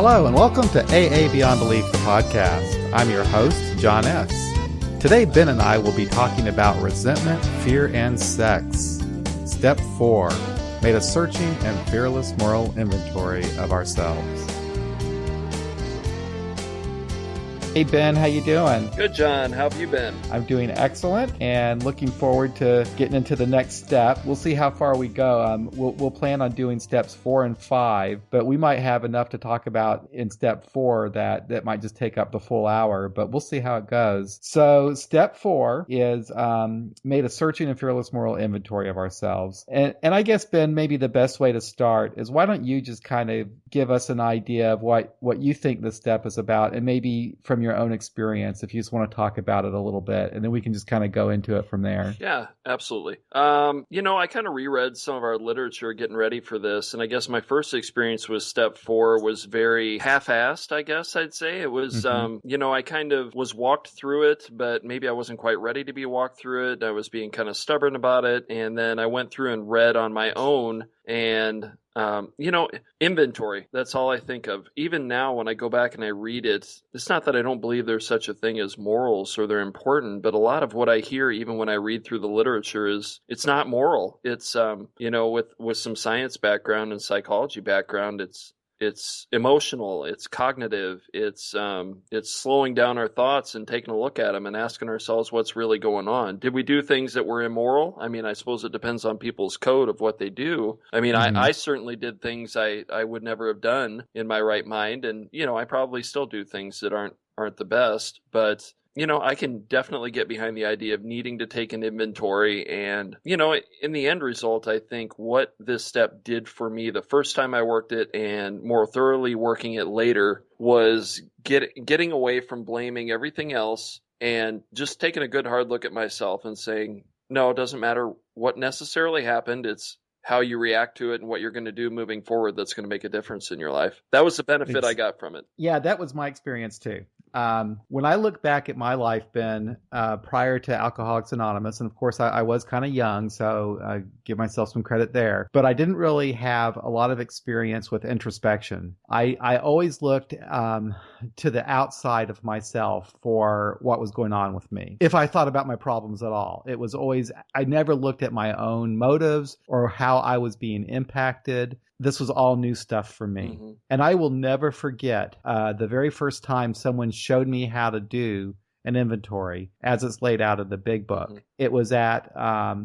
Hello and welcome to AA Beyond Belief, the podcast. I'm your host, John S. Today, Ben and I will be talking about resentment, fear, and sex. Step 4, made a searching and fearless moral inventory of ourselves. Hey Ben, how you doing? Good, John. How have you been? I'm doing excellent and looking forward to getting into the next step. We'll see how far we go. We'll plan on doing steps 4 and 5, but we might have enough to talk about in step 4 that might just take up the full hour, but we'll see how it goes. So step 4 is made a searching and fearless moral inventory of ourselves. And I guess, Ben, maybe the best way to start is why don't you just kind of give us an idea of what you think this step is about, and maybe from your own experience, if you just want to talk about it a little bit, and then we can just kind of go into it from there. Yeah, absolutely. I kind of reread some of our literature getting ready for this, and I guess my first experience with step 4 was very half-assed, I guess I'd say. It was, I kind of was walked through it, but maybe I wasn't quite ready to be walked through it. I was being kind of stubborn about it, and then I went through and read on my own, and inventory. That's all I think of. Even now, when I go back and I read it, it's not that I don't believe there's such a thing as morals or they're important, but a lot of what I hear, even when I read through the literature, is it's not moral. It's, with some science background and psychology background, it's emotional, it's cognitive, it's slowing down our thoughts and taking a look at them and asking ourselves what's really going on. Did we do things that were immoral? I mean, I suppose it depends on people's code of what they do. I mean, I certainly did things I would never have done in my right mind. And, I probably still do things that aren't the best, but I can definitely get behind the idea of needing to take an inventory. And, in the end result, I think what this step did for me the first time I worked it and more thoroughly working it later was getting away from blaming everything else and just taking a good hard look at myself and saying, no, it doesn't matter what necessarily happened. It's how you react to it and what you're going to do moving forward that's going to make a difference in your life. That was the benefit I got from it. Yeah, that was my experience too. When I look back at my life, Ben, prior to Alcoholics Anonymous, and of course I was kind of young, so I give myself some credit there, but I didn't really have a lot of experience with introspection. I always looked to the outside of myself for what was going on with me. If I thought about my problems at all, it was always, I never looked at my own motives or how I was being impacted. This was all new stuff for me. Mm-hmm. And I will never forget the very first time someone showed me how to do an inventory as it's laid out in the big book. Mm-hmm. It was at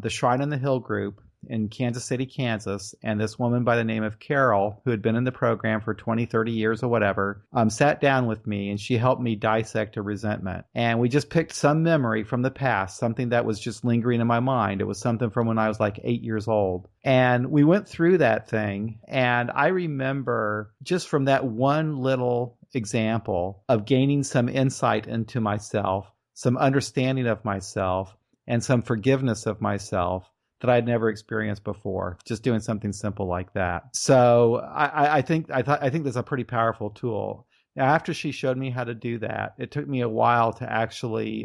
the Shrine on the Hill group in Kansas City, Kansas. And this woman by the name of Carol, who had been in the program for 20, 30 years or whatever, sat down with me and she helped me dissect a resentment. And we just picked some memory from the past, something that was just lingering in my mind. It was something from when I was like 8 years old. And we went through that thing. And I remember just from that one little example of gaining some insight into myself, some understanding of myself, and some forgiveness of myself that I'd never experienced before, just doing something simple like that. So I think that's a pretty powerful tool. Now, after she showed me how to do that, it took me a while to actually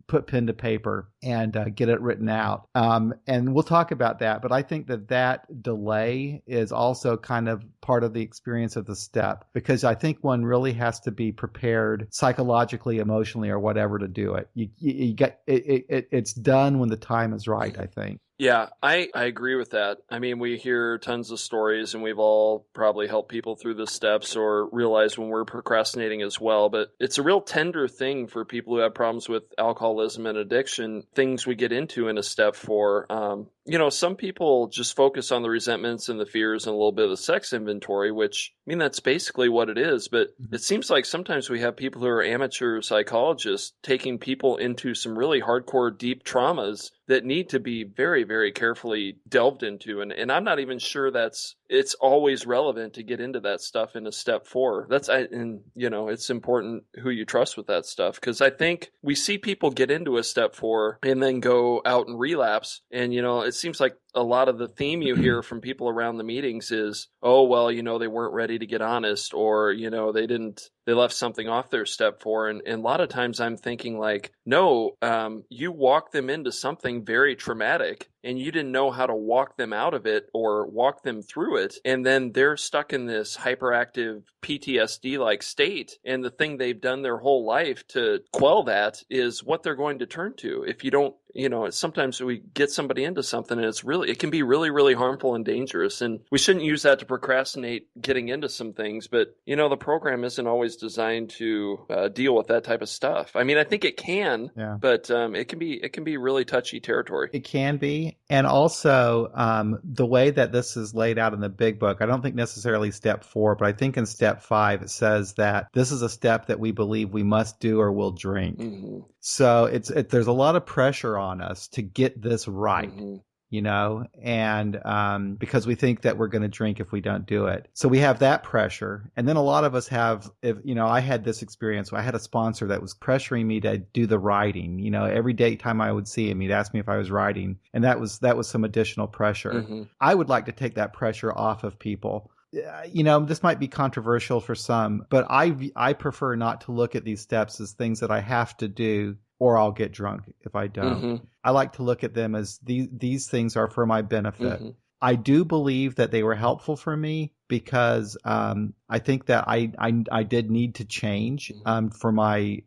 put pen to paper and get it written out. And we'll talk about that. But I think that delay is also kind of part of the experience of the step, because I think one really has to be prepared psychologically, emotionally, or whatever to do it. You get it's done when the time is right, I think. Yeah, I agree with that. I mean, we hear tons of stories and we've all probably helped people through the steps or realized when we're procrastinating as well. But it's a real tender thing for people who have problems with alcoholism and addiction, things we get into in a step 4. Some people just focus on the resentments and the fears and a little bit of the sex inventory, which, I mean, that's basically what it is. But it seems like sometimes we have people who are amateur psychologists taking people into some really hardcore, deep traumas that need to be very, very carefully delved into. And I'm not even sure it's always relevant to get into that stuff in a step 4. It's important who you trust with that stuff. Because I think we see people get into a step 4 and then go out and relapse. And, it seems like a lot of the theme you hear from people around the meetings is, oh, well, they weren't ready to get honest, or, they didn't they left something off their step 4. And a lot of times I'm thinking like, no, you walked them into something very traumatic and you didn't know how to walk them out of it or walk them through it. And then they're stuck in this hyperactive PTSD-like state. And the thing they've done their whole life to quell that is what they're going to turn to. If you don't, sometimes we get somebody into something and it can be really, really harmful and dangerous. And we shouldn't use that to procrastinate getting into some things. But, the program isn't always designed to deal with that type of stuff. I mean, I think it can, but it can be really touchy territory. It can be. And also, the way that this is laid out in the big book, I don't think necessarily step 4, but I think in step 5, it says that this is a step that we believe we must do or we'll drink. Mm-hmm. So there's a lot of pressure on us to get this right. Mm-hmm. And because we think that we're going to drink if we don't do it. So we have that pressure. And then a lot of us have, I had this experience where I had a sponsor that was pressuring me to do the writing. Every day time I would see him, he'd ask me if I was writing. And that was some additional pressure. Mm-hmm. I would like to take that pressure off of people. This might be controversial for some, but I prefer not to look at these steps as things that I have to do or I'll get drunk if I don't. Mm-hmm. I like to look at them as these things are for my benefit. Mm-hmm. I do believe that they were helpful for me because I think that I did need to change for my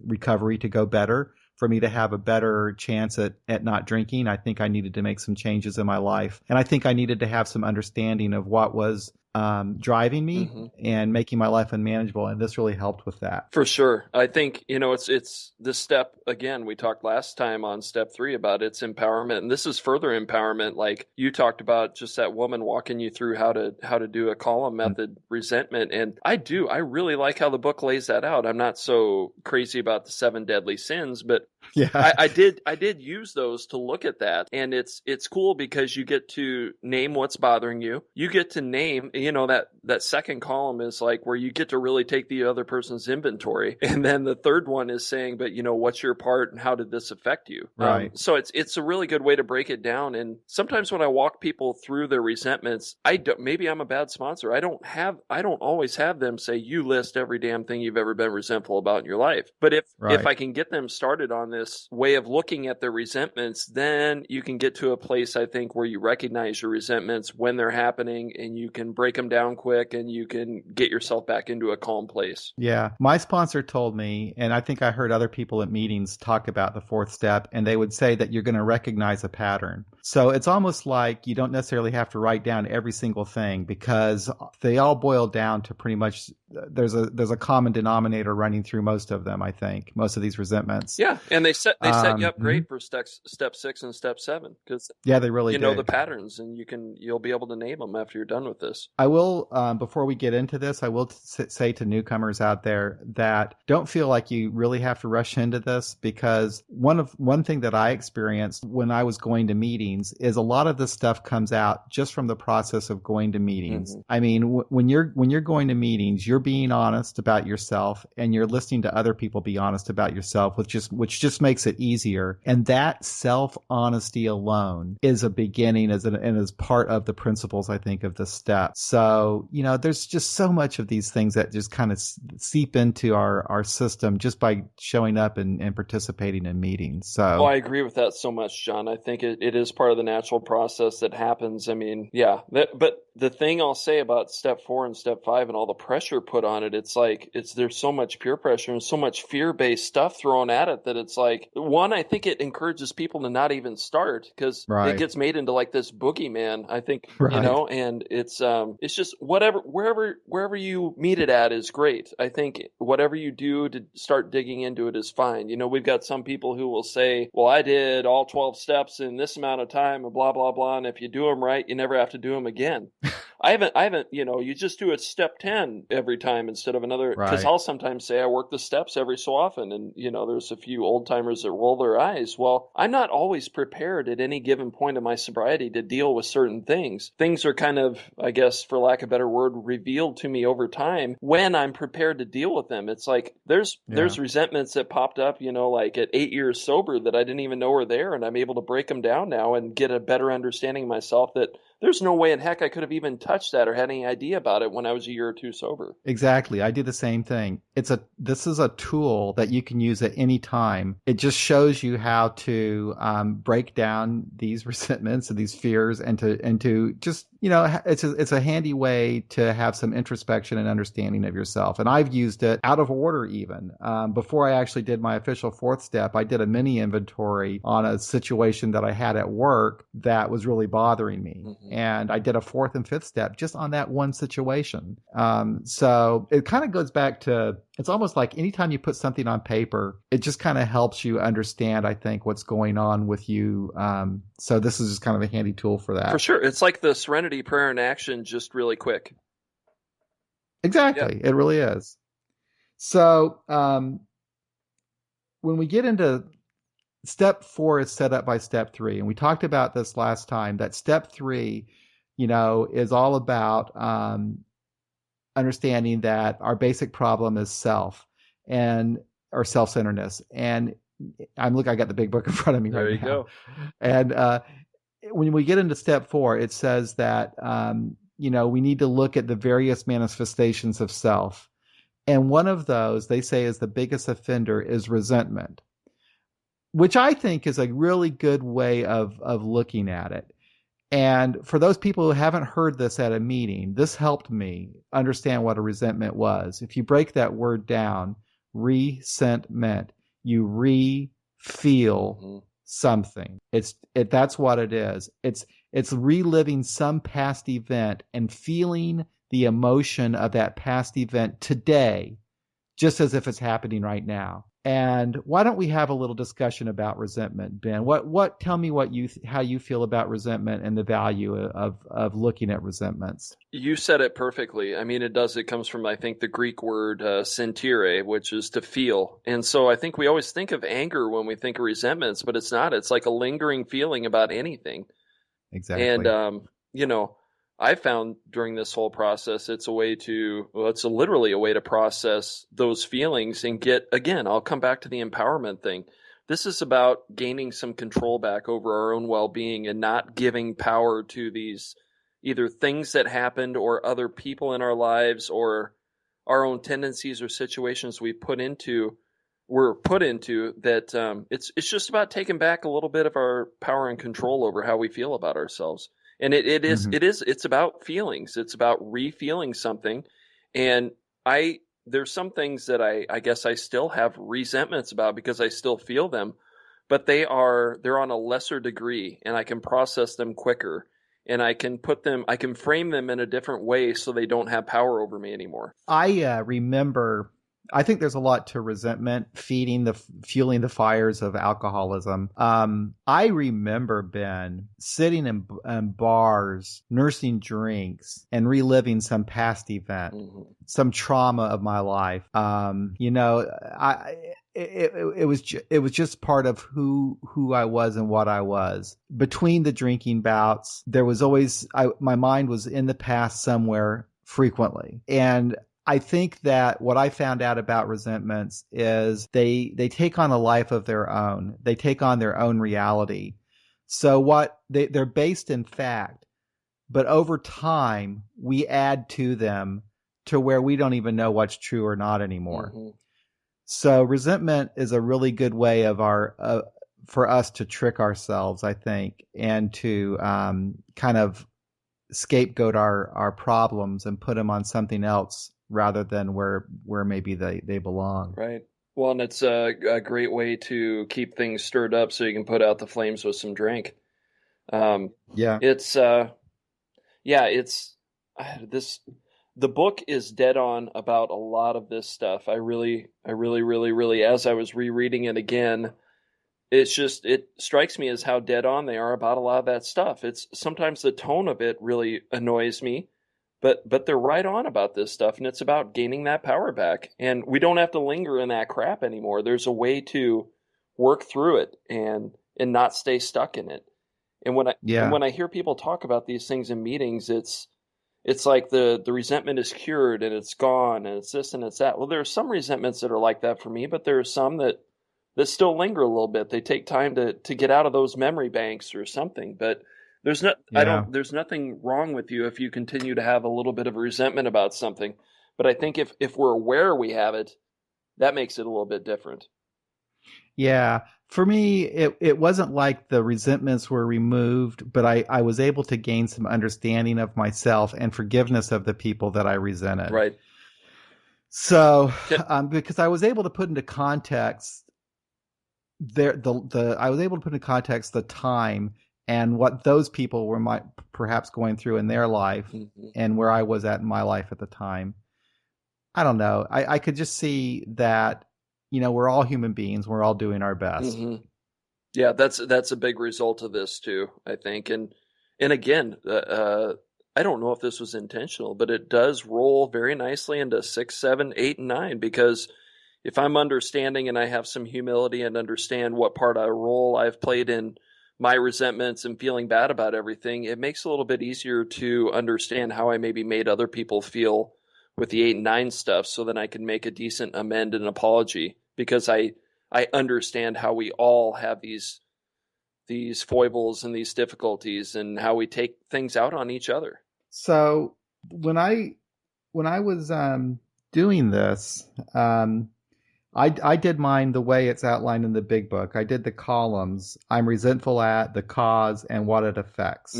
recovery to go better. For me to have a better chance at not drinking, I think I needed to make some changes in my life. And I think I needed to have some understanding of what was driving me and making my life unmanageable. And this really helped with that. For sure. I think, it's this step, again, we talked last time on step 3 about its empowerment. And this is further empowerment. Like you talked about just that woman walking you through how to do a column method resentment. And I really like how the book lays that out. I'm not so crazy about the 7 deadly sins, but yeah, I did use those to look at that. And it's cool because you get to name what's bothering you. You get to name, that second column is like where you get to really take the other person's inventory. And then the third one is saying, but what's your part and how did this affect you? Right. So it's a really good way to break it down. And sometimes when I walk people through their resentments, maybe I'm a bad sponsor. I don't always have them say, you list every damn thing you've ever been resentful about in your life. But if I can get them started on this way of looking at their resentments, then you can get to a place, I think, where you recognize your resentments when they're happening and you can break them down quick and you can get yourself back into a calm place. Yeah. My sponsor told me, and I think I heard other people at meetings talk about the 4th step, and they would say that you're going to recognize a pattern. So it's almost like you don't necessarily have to write down every single thing because they all boil down to pretty much there's a common denominator running through most of them, I think, most of these resentments. Yeah, and they set you up great for step 6 and step 7 because they really know the patterns and you'll be able to name them after you're done with this. I will before we get into this, I will say to newcomers out there that don't feel like you really have to rush into this because one thing that I experienced when I was going to meetings is a lot of this stuff comes out just from the process of going to meetings. Mm-hmm. I mean, when you're going to meetings, you're being honest about yourself and you're listening to other people be honest about yourself, which just makes it easier. And that self-honesty alone is a beginning and is part of the principles, I think, of the step. So, there's just so much of these things that just kind of seep into our system just by showing up and participating in meetings. So I agree with that so much, John. I think it is part of the natural process that happens. I mean, yeah, but the thing I'll say about step 4 and step 5 and all the pressure put on it, there's so much peer pressure and so much fear-based stuff thrown at it that it's like, one, I think it encourages people to not even start because it gets made into like this boogeyman, I think, and it's just wherever you meet it at is great. I think whatever you do to start digging into it is fine. We've got some people who will say, well, I did all 12 steps in this amount of time and blah, blah, blah. And if you do them right, you never have to do them again. I haven't, you just do it step 10 every time instead of another. Because I'll sometimes say I work the steps every so often. And, there's a few old timers that roll their eyes. Well, I'm not always prepared at any given point of my sobriety to deal with certain things. Things are kind of, I guess, for lack of a better word, revealed to me over time when I'm prepared to deal with them. It's like there's resentments that popped up, like at 8 years sober that I didn't even know were there. And I'm able to break them down now and get a better understanding of myself that there's no way in heck I could have even touched that or had any idea about it when I was a year or two sober. Exactly. I do the same thing. This is a tool that you can use at any time. It just shows you how to break down these resentments and these fears, and to just, it's a handy way to have some introspection and understanding of yourself. And I've used it out of order even. Before I actually did my official fourth step, I did a mini inventory on a situation that I had at work that was really bothering me. Mm-hmm. And I did a fourth and fifth step just on that one situation. So it kind of goes back to, it's almost like anytime you put something on paper, it just kind of helps you understand, I think, what's going on with you. So this is just kind of a handy tool for that. For sure. It's like the Serenity Prayer in action, just really quick. Exactly. Yeah. It really is. So when we get into step 4 is set up by step 3. And we talked about this last time, that step 3, is all about understanding that our basic problem is self or self-centeredness. And I got the big book in front of me right now. There you go. And when we get into step 4, it says that, we need to look at the various manifestations of self. And one of those, they say, is the biggest offender is resentment, which I think is a really good way of looking at it. And for those people who haven't heard this at a meeting, this helped me understand what a resentment was. If you break that word down, resentment, you re-feel something. That's what it is. It's reliving some past event and feeling the emotion of that past event today, just as if it's happening right now. And why don't we have a little discussion about resentment, Ben? Tell me how you feel about resentment and the value of looking at resentments. You said it perfectly. I mean, it comes from, I think, the Greek word sentire, which is to feel. And so I think we always think of anger when we think of resentments, but it's not. It's like a lingering feeling about anything. Exactly. And, I found during this whole process, it's literally a way to process those feelings and I'll come back to the empowerment thing. This is about gaining some control back over our own well-being and not giving power to these either things that happened or other people in our lives or our own tendencies or situations we're put into that it's just about taking back a little bit of our power and control over how we feel about ourselves. And it's about feelings. It's about re-feeling something. And there's some things that I guess I still have resentments about because I still feel them, but they're on a lesser degree and I can process them quicker and I can frame them in a different way so they don't have power over me anymore. I think there's a lot to resentment, fueling the fires of alcoholism. I remember, Ben, sitting in bars, nursing drinks, and reliving some past event, some trauma of my life. It was just part of who I was and what I was. Between the drinking bouts, there was always my mind was in the past somewhere frequently, and I think that what I found out about resentments is they take on a life of their own. They take on their own reality. So they're based in fact, but over time we add to them to where we don't even know what's true or not anymore. Mm-hmm. So resentment is a really good way for us to trick ourselves, I think, and to kind of scapegoat our problems and put them on something else, rather than where maybe they belong. Right. Well, and it's a great way to keep things stirred up so you can put out the flames with some drink. The book is dead on about a lot of this stuff. I really, as I was rereading it again, it strikes me as how dead on they are about a lot of that stuff. It's sometimes the tone of it really annoys me. But they're right on about this stuff, and it's about gaining that power back. And we don't have to linger in that crap anymore. There's a way to work through it and not stay stuck in it. And when I hear people talk about these things in meetings, it's like the resentment is cured and it's gone and it's this and it's that. Well, there are some resentments that are like that for me, but there are some that still linger a little bit. They take time to get out of those memory banks or something. But Yeah. There's nothing wrong with you if you continue to have a little bit of resentment about something. But I think if we're aware we have it, that makes it a little bit different. Yeah. For me, it wasn't like the resentments were removed, but I was able to gain some understanding of myself and forgiveness of the people that I resented. Right. So, because I was able to put into context I was able to put into context the time and what those people were perhaps going through in their life and where I was at in my life at the time. I don't know. I could just see that, we're all human beings. We're all doing our best. Yeah, that's a big result of this too, I think. And again, I don't know if this was intentional, but it does roll very nicely into 6, 7, 8, and 9, because if I'm understanding and I have some humility and understand what part of a role I've played in my resentments and feeling bad about everything, it makes it a little bit easier to understand how I maybe made other people feel with the 8 and 9 stuff, so then I can make a decent amend and apology, because I understand how we all have these foibles and these difficulties and how we take things out on each other. So when I was doing this, I did mine the way it's outlined in the big book. I did the columns: I'm resentful at, the cause, and what it affects.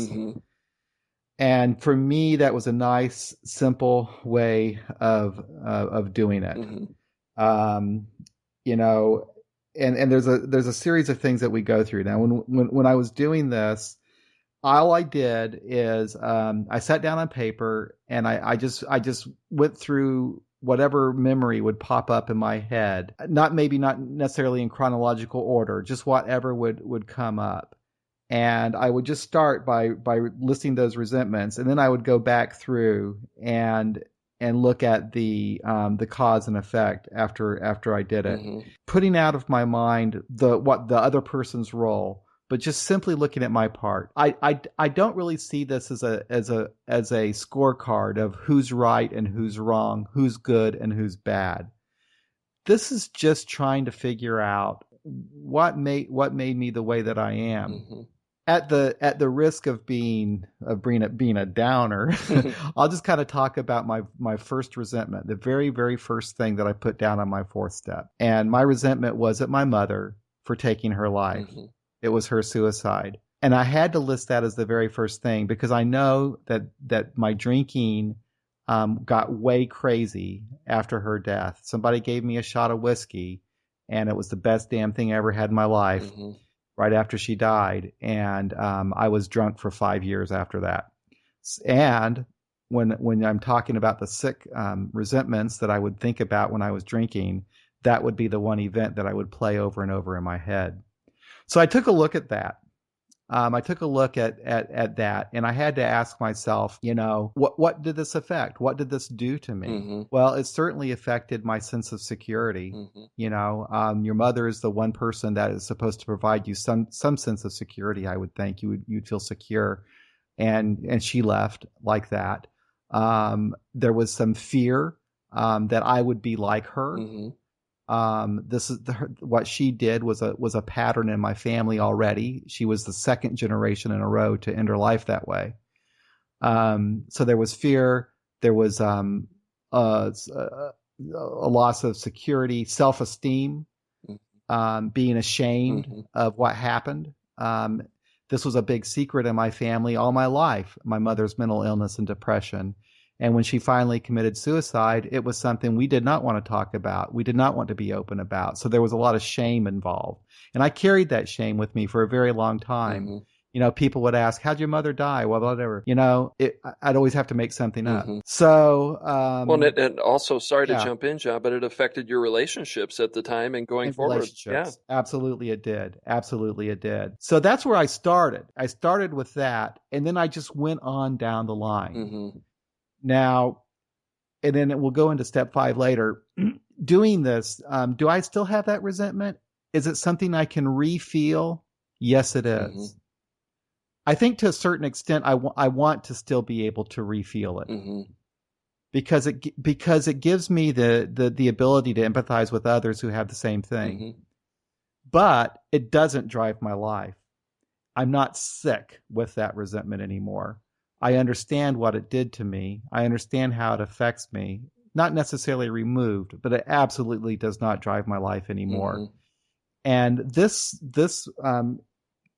And for me, that was a nice, simple way of doing it. And there's a series of things that we go through. Now, when I was doing this, all I did is I sat down on paper and I just went through whatever memory would pop up in my head. Not necessarily in chronological order, just whatever would come up. And I would just start by listing those resentments, and then I would go back through and look at the cause and effect after I did it, putting out of my mind the other person's role, but just simply looking at my part. I don't really see this as a scorecard of who's right and who's wrong, who's good and who's bad. This is just trying to figure out what made me the way that I am. At the risk of being a downer, I'll just kind of talk about my first resentment, the very, very first thing that I put down on my 4th step. And my resentment was at my mother for taking her life. It was her suicide. And I had to list that as the very first thing, because I know that my drinking got way crazy after her death. Somebody gave me a shot of whiskey, and it was the best damn thing I ever had in my life. Right after she died, and I was drunk for 5 years after that. And when I'm talking about the sick resentments that I would think about when I was drinking, that would be the one event that I would play over and over in my head. So I took a look at that. I took a look at that, and I had to ask myself, what did this affect? What did this do to me? Well, it certainly affected my sense of security. Your mother is the one person that is supposed to provide you some sense of security. I would think you'd feel secure, and she left like that. There was some fear that I would be like her. This is what she did was a pattern in my family already. She was the 2nd generation in a row to end her life that way. So there was fear. There was a loss of security, self-esteem, being ashamed of what happened. This was a big secret in my family all my life, my mother's mental illness and depression. And when she finally committed suicide, it was something we did not want to talk about. We did not want to be open about. So there was a lot of shame involved. And I carried that shame with me for a very long time. People would ask, how'd your mother die? Well, whatever. I'd always have to make something up. So, well, and also, sorry to jump in, John, but it affected your relationships at the time and going forward. Yeah, absolutely it did. Absolutely it did. So that's where I started. I started with that, and then I just went on down the line. Now, and then we'll go into step 5 later. Doing this, do I still have that resentment? Is it something I can re-feel? Yes, it is. I think to a certain extent, I want to still be able to re-feel it, because it gives me the ability to empathize with others who have the same thing. But it doesn't drive my life. I'm not sick with that resentment anymore. I understand what it did to me. I understand how it affects me. Not necessarily removed, but it absolutely does not drive my life anymore. Mm-hmm. And this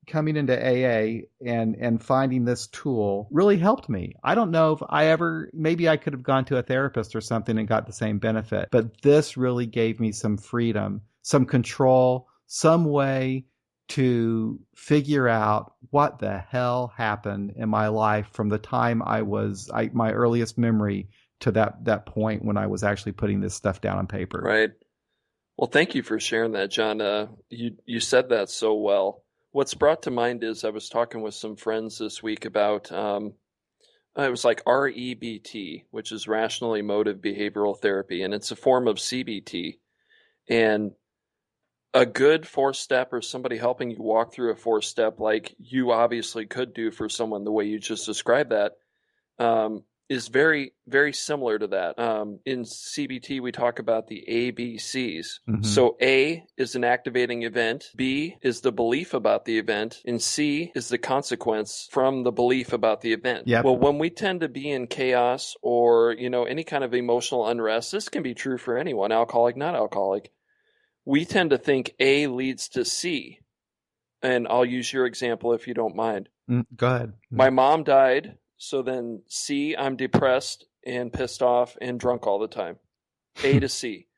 coming into AA and finding this tool really helped me. I don't know if maybe I could have gone to a therapist or something and got the same benefit, but this really gave me some freedom, some control, some way to figure out what the hell happened in my life from the time my earliest memory to that point when I was actually putting this stuff down on paper. Right. Well, thank you for sharing that, John. You said that so well. What's brought to mind is I was talking with some friends this week about it was like REBT, which is Rational Emotive Behavioral Therapy, and it's a form of CBT. And a good 4-step or somebody helping you walk through a 4-step like you obviously could do for someone the way you just described that, is very, very similar to that. In CBT, we talk about the ABCs. Mm-hmm. So A is an activating event, B is the belief about the event, and C is the consequence from the belief about the event. Yep. Well, when we tend to be in chaos or, any kind of emotional unrest, this can be true for anyone, alcoholic, not alcoholic. We tend to think A leads to C. And I'll use your example if you don't mind. Go ahead. My mom died. So then C, I'm depressed and pissed off and drunk all the time. A to C.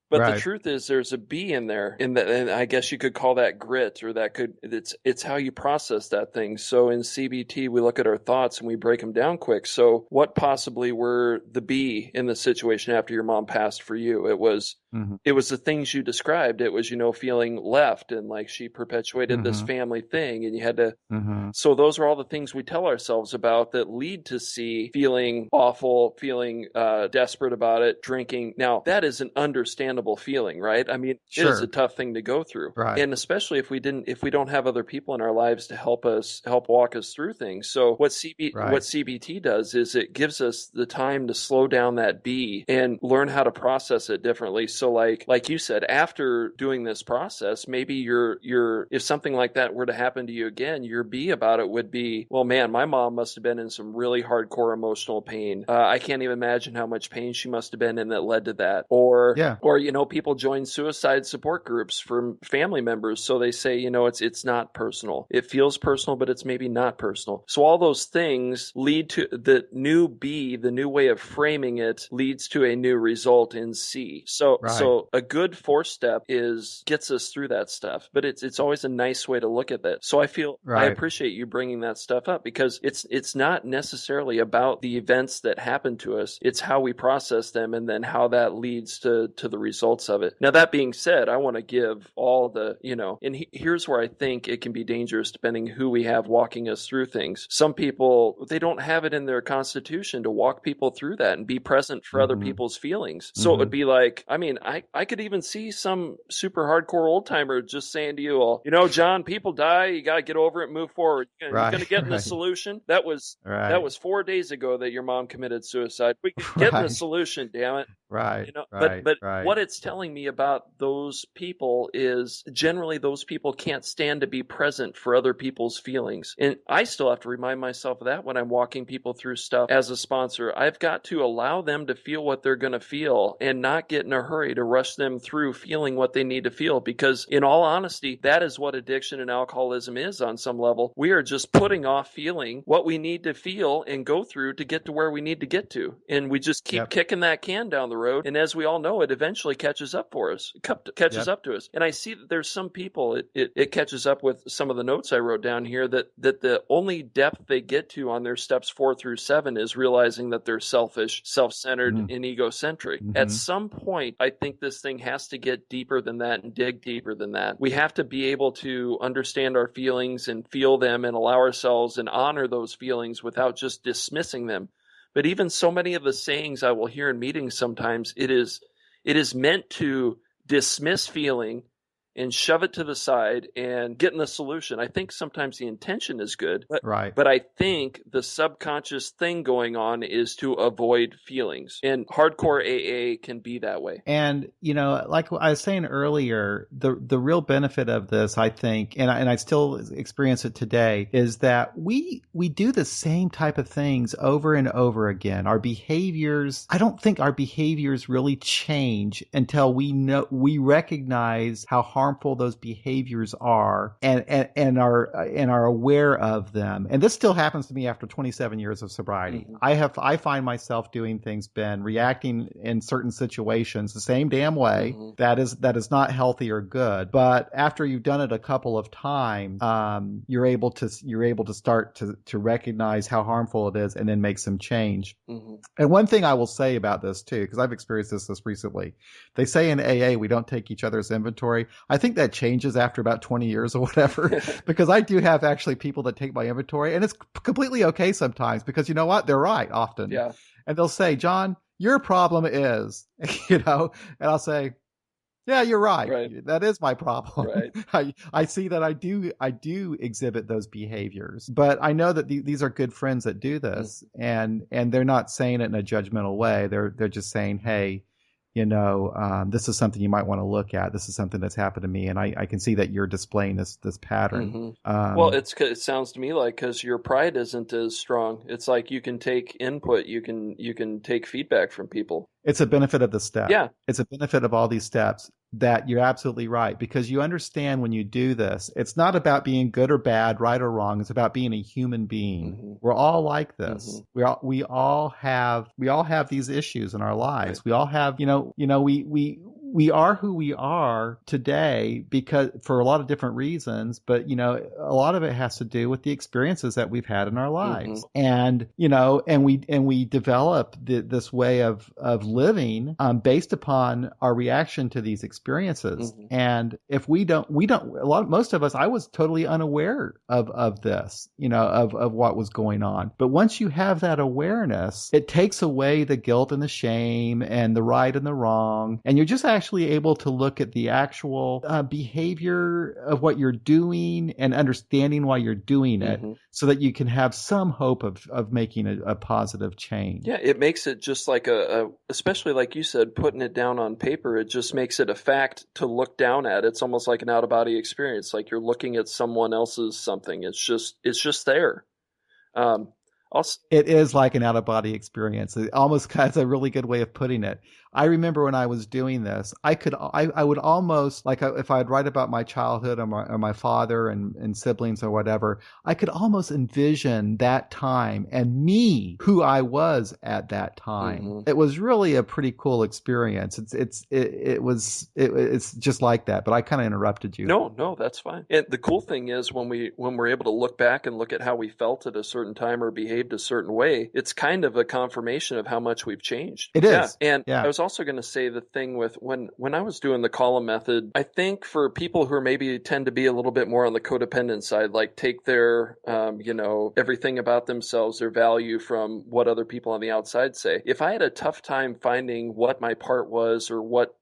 But right. The truth is there's a B in there, and I guess you could call that grit, or it's how you process that thing. So in CBT, we look at our thoughts and we break them down quick. So what possibly were the B in the situation after your mom passed for you? It was the things you described. It was, feeling left, and like she perpetuated this family thing, and you had to. So those are all the things we tell ourselves about that lead to C, feeling awful, feeling desperate about it, drinking. Now that is an understandable feeling, right? I mean, It is a tough thing to go through, right. And especially if we don't have other people in our lives to help walk us through things. So what CBT does is it gives us the time to slow down that B and learn how to process it differently. So like you said, after doing this process, maybe if something like that were to happen to you again, your B about it would be, well, man, my mom must have been in some really hardcore emotional pain. I can't even imagine how much pain she must have been in that led to that. Or people join suicide support groups for family members. So they say, it's not personal. It feels personal, but it's maybe not personal. So all those things lead to the new B, the new way of framing it leads to a new result in C. So a good 4-step gets us through that stuff, but it's always a nice way to look at that. So I feel I appreciate you bringing that stuff up, because it's not necessarily about the events that happen to us. It's how we process them, and then how that leads to the results of it. Now, that being said, I want to give all the, and here's where I think it can be dangerous depending who we have walking us through things. Some people, they don't have it in their constitution to walk people through that and be present for other people's feelings. So it would be like, I could even see some super hardcore old timer just saying to you all, John, people die. You got to get over it, move forward. You're going to get in the solution. That was 4 days ago that your mom committed suicide. We can get in the solution, damn it. Right. But what it's telling me about those people is generally those people can't stand to be present for other people's feelings. And I still have to remind myself of that when I'm walking people through stuff as a sponsor. I've got to allow them to feel what they're going to feel and not get in a hurry to rush them through feeling what they need to feel. Because in all honesty, that is what addiction and alcoholism is on some level. We are just putting off feeling what we need to feel and go through to get to where we need to get to. And we just keep kicking that can down the road. And as we all know, it eventually catches up for us, catches up to us. And I see that there's some people, it catches up with some of the notes I wrote down here, that the only depth they get to on their steps 4 through 7 is realizing that they're selfish, self-centered, and egocentric. At some point, I think this thing has to get deeper than that and dig deeper than that. We have to be able to understand our feelings and feel them and allow ourselves and honor those feelings without just dismissing them. But even so many of the sayings I will hear in meetings sometimes, it is meant to dismiss feeling and shove it to the side and getting the solution. I think sometimes the intention is good, Right. but I think the subconscious thing going on is to avoid feelings. And hardcore AA can be that way. And, like I was saying earlier, the real benefit of this, I think, and I still experience it today, is that we do the same type of things over and over again. Our behaviors, I don't think our behaviors really change until we recognize how harmful those behaviors are and are aware of them. And this still happens to me after 27 years of sobriety. Mm-hmm. I find myself doing things, Ben, reacting in certain situations the same damn way. Mm-hmm. That is not healthy or good. But after you've done it a couple of times, you're able to start to recognize how harmful it is and then make some change. Mm-hmm. And one thing I will say about this too, because I've experienced this recently, they say in AA we don't take each other's inventory. I think that changes after about 20 years or whatever, because I do have actually people that take my inventory, and it's completely okay sometimes, because you know what? They're right often. Yeah. And they'll say, John, your problem is, and I'll say, yeah, you're right. Right. That is my problem. Right. I see that I do exhibit those behaviors, but I know that these are good friends that do this, and they're not saying it in a judgmental way. They're just saying, hey, this is something you might want to look at. This is something that's happened to me, and I can see that you're displaying this pattern. Mm-hmm. Well, it sounds to me like because your pride isn't as strong. It's like you can take input, you can take feedback from people. It's a benefit of the step. Yeah. It's a benefit of all these steps, that you're absolutely right, because you understand when you do this, it's not about being good or bad, right or wrong. It's about being a human being. Mm-hmm. We're all like this. Mm-hmm. We all have these issues in our lives. Right. We all have, we are who we are today because for a lot of different reasons, but a lot of it has to do with the experiences that we've had in our lives. Mm-hmm. And we develop this way of living based upon our reaction to these experiences. Mm-hmm. And if most of us, I was totally unaware of this, of what was going on. But once you have that awareness, it takes away the guilt and the shame and the right and the wrong, and you're just actually able to look at the actual behavior of what you're doing and understanding why you're doing it, mm-hmm. so that you can have some hope of making a positive change. Yeah, it makes it just like especially like you said, putting it down on paper, it just makes it a fact to look down at. It's almost like an out-of-body experience, like you're looking at someone else's something. It's just there. It is like an out-of-body experience. It almost has a really good way of putting it. I remember when I was doing this, I would almost, like if I'd write about my childhood or my father and siblings or whatever, I could almost envision that time and me, who I was at that time. Mm-hmm. It was really a pretty cool experience. It's just like that, but I kind of interrupted you. No, that's fine. And the cool thing is when we're able to look back and look at how we felt at a certain time or behaved a certain way, it's kind of a confirmation of how much we've changed. It is. Yeah. And I was also going to say the thing with when I was doing the column method, I think for people who are maybe tend to be a little bit more on the codependent side, like take their, everything about themselves, their value from what other people on the outside say. If I had a tough time finding what my part was or what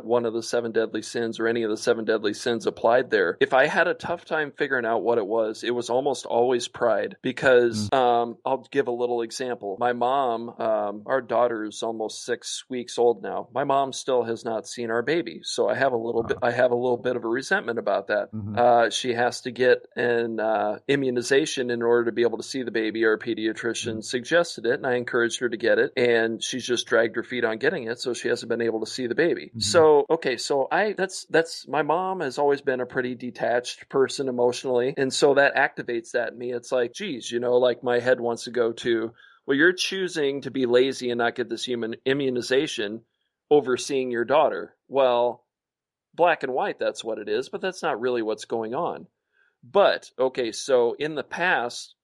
one of the 7 deadly sins or any of the 7 deadly sins applied there, if I had a tough time figuring out what it was almost always pride, because I'll give a little example. My mom, our daughter's almost 6 weeks old now. My mom still has not seen our baby, so I have a little bit of a resentment about that. Mm-hmm. She has to get an immunization in order to be able to see the baby. Our pediatrician suggested it, and I encouraged her to get it, and she's just dragged her feet on getting it, so she hasn't been able to see the baby. Mm-hmm. So that's my mom has always been a pretty detached person emotionally, and so that activates that in me. It's like, geez, like my head wants to go to, well, you're choosing to be lazy and not get this human immunization over seeing your daughter. Well, black and white, that's what it is, but that's not really what's going on. But, okay, so in the past,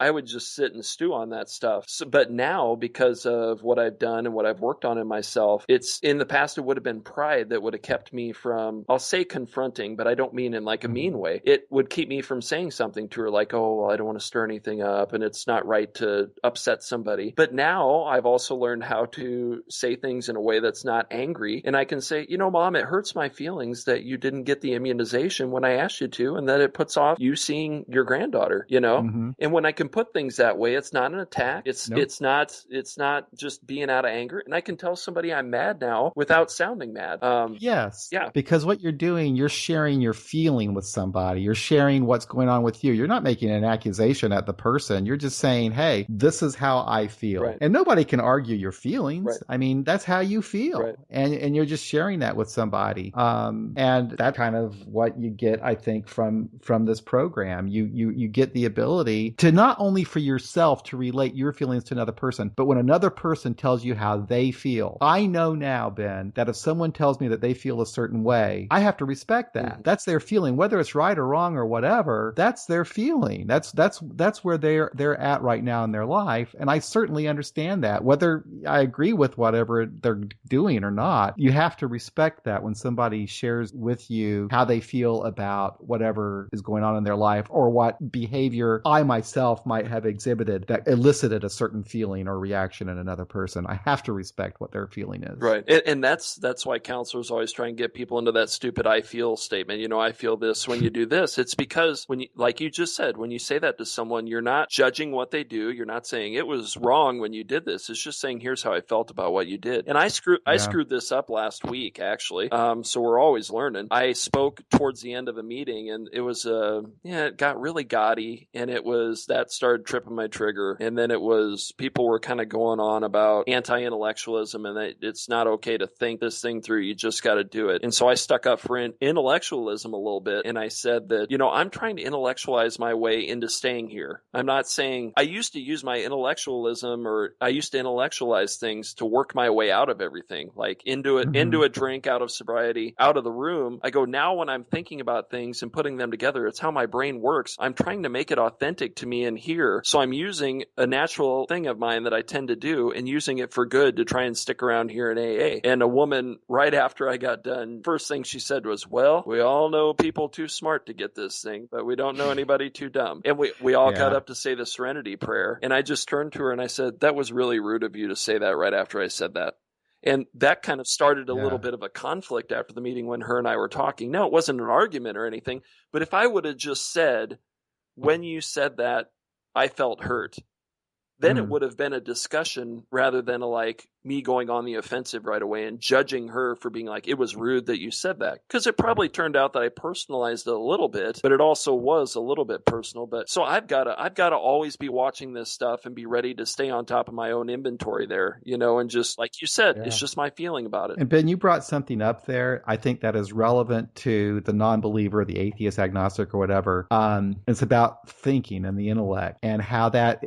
I would just sit and stew on that stuff. So, but now, because of what I've done and what I've worked on in myself, it's in the past, it would have been pride that would have kept me from, I'll say confronting, but I don't mean in like a mean way. It would keep me from saying something to her like, oh, well, I don't want to stir anything up and it's not right to upset somebody. But now I've also learned how to say things in a way that's not angry. And I can say, Mom, it hurts my feelings that you didn't get the immunization when I asked you to, and that it puts off you seeing your granddaughter, And when I can put things that way, it's not an attack. It's not just being out of anger. And I can tell somebody I'm mad now without sounding mad. Yes. Yeah. Because what you're doing, you're sharing your feeling with somebody. You're sharing what's going on with you. You're not making an accusation at the person. You're just saying, hey, this is how I feel. Right. And nobody can argue your feelings. Right. I mean, that's how you feel. Right. And you're just sharing that with somebody. And that's kind of what you get, I think, from this program. You get the ability to not only for yourself to relate your feelings to another person, but when another person tells you how they feel. I know now, Ben, that if someone tells me that they feel a certain way, I have to respect that. That's their feeling, whether it's right or wrong or whatever. That's their feeling. That's where they're at right now in their life, and I certainly understand that. Whether I agree with whatever they're doing or not, you have to respect that when somebody shares with you how they feel about whatever is going on in their life or what behavior I myself might have exhibited that elicited a certain feeling or reaction in another person. I have to respect what their feeling is. Right. And that's why counselors always try and get people into that stupid I feel statement. I feel this when you do this. It's because when you, like you just said, when you say that to someone, you're not judging what they do. You're not saying it was wrong when you did this. It's just saying, here's how I felt about what you did. And I screwed this up last week, actually. So we're always learning. I spoke towards the end of a meeting, and it was, it got really gaudy, and that started tripping my trigger. And then people were kind of going on about anti-intellectualism and that it's not okay to think this thing through. You just got to do it. And so I stuck up for intellectualism a little bit. And I said that, I'm trying to intellectualize my way into staying here. I'm not saying I used to use my intellectualism, or I used to intellectualize things to work my way out of everything, like into a drink, out of sobriety, out of the room. I go, now when I'm thinking about things and putting them together, it's how my brain works. I'm trying to make it authentic to me in here. So I'm using a natural thing of mine that I tend to do and using it for good to try and stick around here in AA. And a woman, right after I got done, first thing she said was, well, we all know people too smart to get this thing, but we don't know anybody too dumb. And we all got up to say the Serenity Prayer. And I just turned to her and I said, that was really rude of you to say that right after I said that. And that kind of started a little bit of a conflict after the meeting when her and I were talking. No, it wasn't an argument or anything, but if I would have just said, when you said that, I felt hurt, then it would have been a discussion rather than me going on the offensive right away and judging her for being like, it was rude that you said that. Because it probably turned out that I personalized it a little bit, but it also was a little bit personal. But so I've got to always be watching this stuff and be ready to stay on top of my own inventory there, and just like you said, it's just my feeling about it. And Ben, you brought something up there. I think that is relevant to the non-believer, the atheist, agnostic, or whatever. It's about thinking and the intellect and how that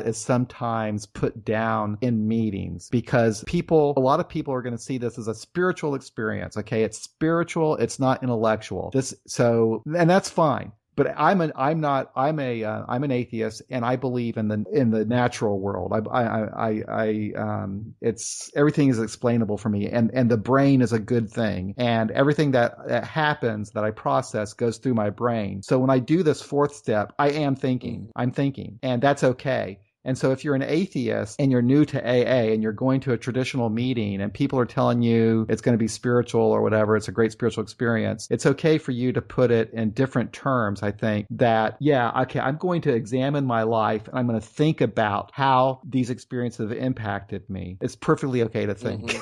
is sometimes put down in meetings, because a lot of people are going to see this as a spiritual experience. Okay, it's spiritual, it's not intellectual. And that's fine. But I'm an atheist, and I believe in the natural world. It's everything is explainable for me, and the brain is a good thing, and everything that happens that I process goes through my brain. So when I do this fourth step, I'm thinking, and that's okay. And so if you're an atheist and you're new to AA and you're going to a traditional meeting and people are telling you it's going to be spiritual or whatever, it's a great spiritual experience, it's okay for you to put it in different terms, I think, that, I'm going to examine my life and I'm going to think about how these experiences have impacted me. It's perfectly okay to think.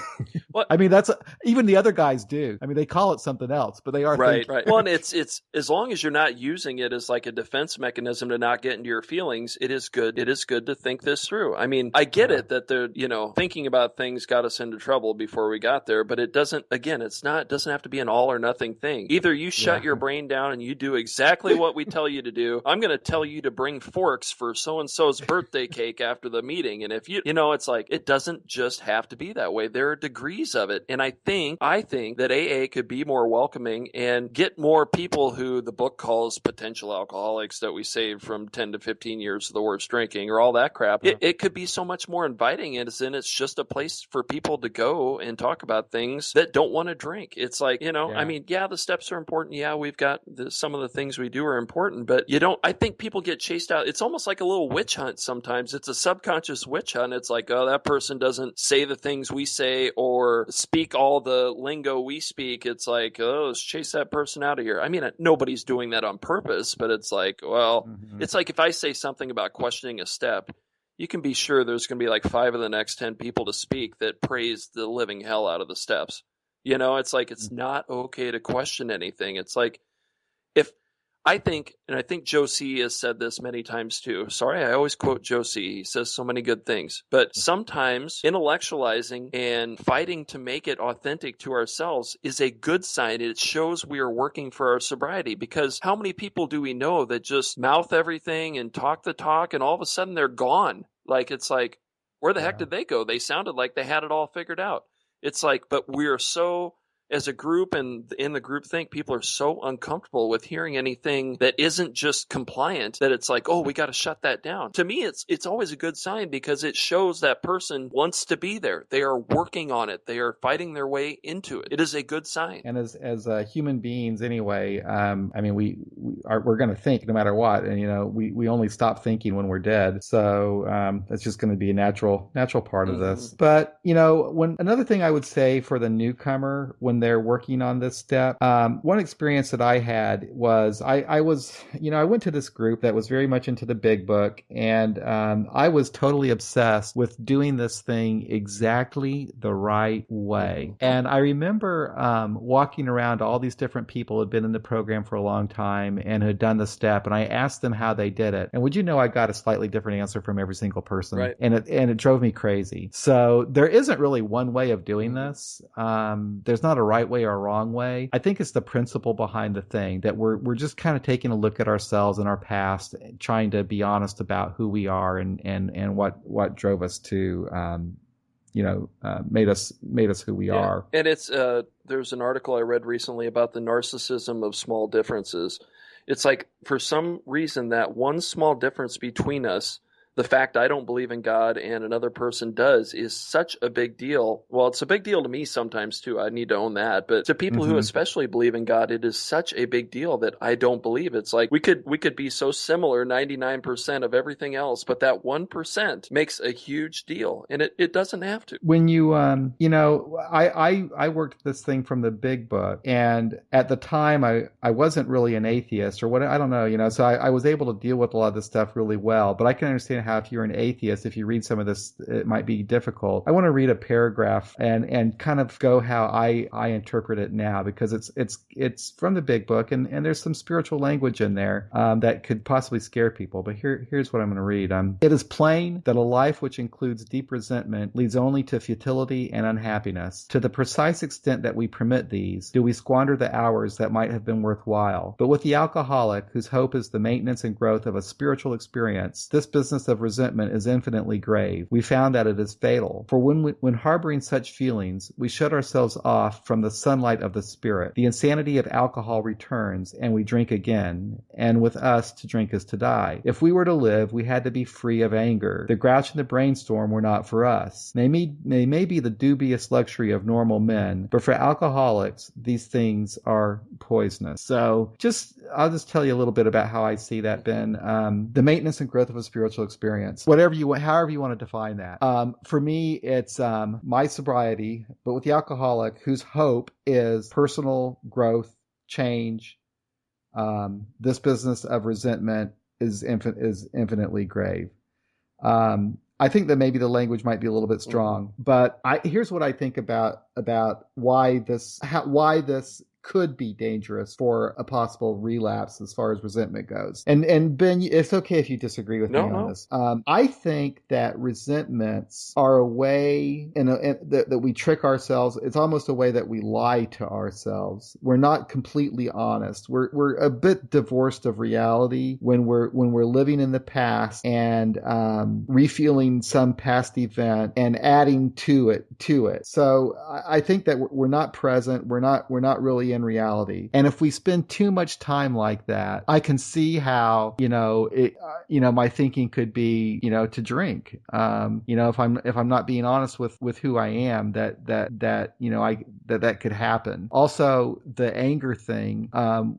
Well, I mean, that's even the other guys do. I mean, they call it something else, but they are thinking. Right. Well, and it's as long as you're not using it as like a defense mechanism to not get into your feelings, it is good. It is good to think this through. I mean, I get it that they're, thinking about things got us into trouble before we got there, but it doesn't have to be an all or nothing thing. Either you shut your brain down and you do exactly what we tell you to do. I'm going to tell you to bring forks for so-and-so's birthday cake after the meeting. And if it's like, it doesn't just have to be that way. There are degrees degrees of it. And I think that AA could be more welcoming and get more people who the book calls potential alcoholics that we saved from 10 to 15 years of the worst drinking or all that crap. It could be so much more inviting, and it's just a place for people to go and talk about things that don't want to drink. It's like, I mean, yeah, the steps are important. Yeah, we've got some of the things we do are important, but I think people get chased out. It's almost like a little witch hunt sometimes. It's a subconscious witch hunt. It's like, oh, that person doesn't say the things we say or speak all the lingo we speak. It's like, oh, let's chase that person out of here. I mean, nobody's doing that on purpose, but it's like, well, it's like if I say something about questioning a step, you can be sure there's going to be like 5 of the next 10 people to speak that praise the living hell out of the steps. It's like, it's not okay to question anything. It's like, I think Joe C. has said this many times too. Sorry, I always quote Joe C. He says so many good things. But sometimes intellectualizing and fighting to make it authentic to ourselves is a good sign. It shows we are working for our sobriety, because how many people do we know that just mouth everything and talk the talk and all of a sudden they're gone? Like, it's like, where the heck did they go? They sounded like they had it all figured out. It's like, but we're so... as a group and in the group think, people are so uncomfortable with hearing anything that isn't just compliant that it's like, oh, we got to shut that down. To me, it's always a good sign, because it shows that person wants to be there. They are working on it. They are fighting their way into it. It is a good sign. And as human beings anyway, I mean, we're going to think no matter what. And, we only stop thinking when we're dead. So that's just going to be a natural part of this. But, when another thing I would say for the newcomer, when they're working on this step. One experience that I had was I went to this group that was very much into the big book, and I was totally obsessed with doing this thing exactly the right way. And I remember walking around all these different people who had been in the program for a long time and had done the step, and I asked them how they did it. And would you know, I got a slightly different answer from every single person. Right. And it drove me crazy. So there isn't really one way of doing this. There's not a right way or a wrong way. I think it's the principle behind the thing, that we're just kind of taking a look at ourselves and our past, trying to be honest about who we are and what drove us to made us who we are. And it's there's an article I read recently about the narcissism of small differences. It's like, for some reason, that one small difference between us, the fact I don't believe in God and another person does, is such a big deal. Well, it's a big deal to me sometimes too. I need to own that. But to people who especially believe in God, it is such a big deal that I don't believe. It's like we could be so similar 99% of everything else, but that 1% makes a huge deal, and it doesn't have to. When you I worked this thing from the big book, and at the time I wasn't really an atheist or what, I don't know, so I was able to deal with a lot of this stuff really well. But I can understand how, if you're an atheist, if you read some of this, it might be difficult. I want to read a paragraph and kind of go how I interpret it now, because it's from the big book, and there's some spiritual language in there that could possibly scare people. But here's what I'm going to read. It is plain that a life which includes deep resentment leads only to futility and unhappiness. To the precise extent that we permit these, do we squander the hours that might have been worthwhile. But with the alcoholic, whose hope is the maintenance and growth of a spiritual experience, this business of resentment is infinitely grave. We found that it is fatal. For when harboring such feelings, we shut ourselves off from the sunlight of the spirit. The insanity of alcohol returns, and we drink again. And with us, to drink is to die. If we were to live, we had to be free of anger. The grouch and the brainstorm were not for us. They may be the dubious luxury of normal men, but for alcoholics, these things are poisonous. So I'll just tell you a little bit about how I see that, Ben. The maintenance and growth of a spiritual experience. However you want to define that. For me, it's my sobriety, but with the alcoholic, whose hope is personal growth, change. This business of resentment is infinitely grave. I think that maybe the language might be a little bit strong, but here's what I think about why this could be dangerous for a possible relapse as far as resentment goes. And Ben, it's okay if you disagree with me on this. I think that resentments are a way that we trick ourselves. It's almost a way that we lie to ourselves. We're not completely honest. We're a bit divorced of reality when we're living in the past and refueling some past event and adding to it. So I think that we're not present. We're not really in reality. And if we spend too much time like that, I can see how my thinking could be to drink. If I'm not being honest with who I am, that could happen. Also, the anger thing,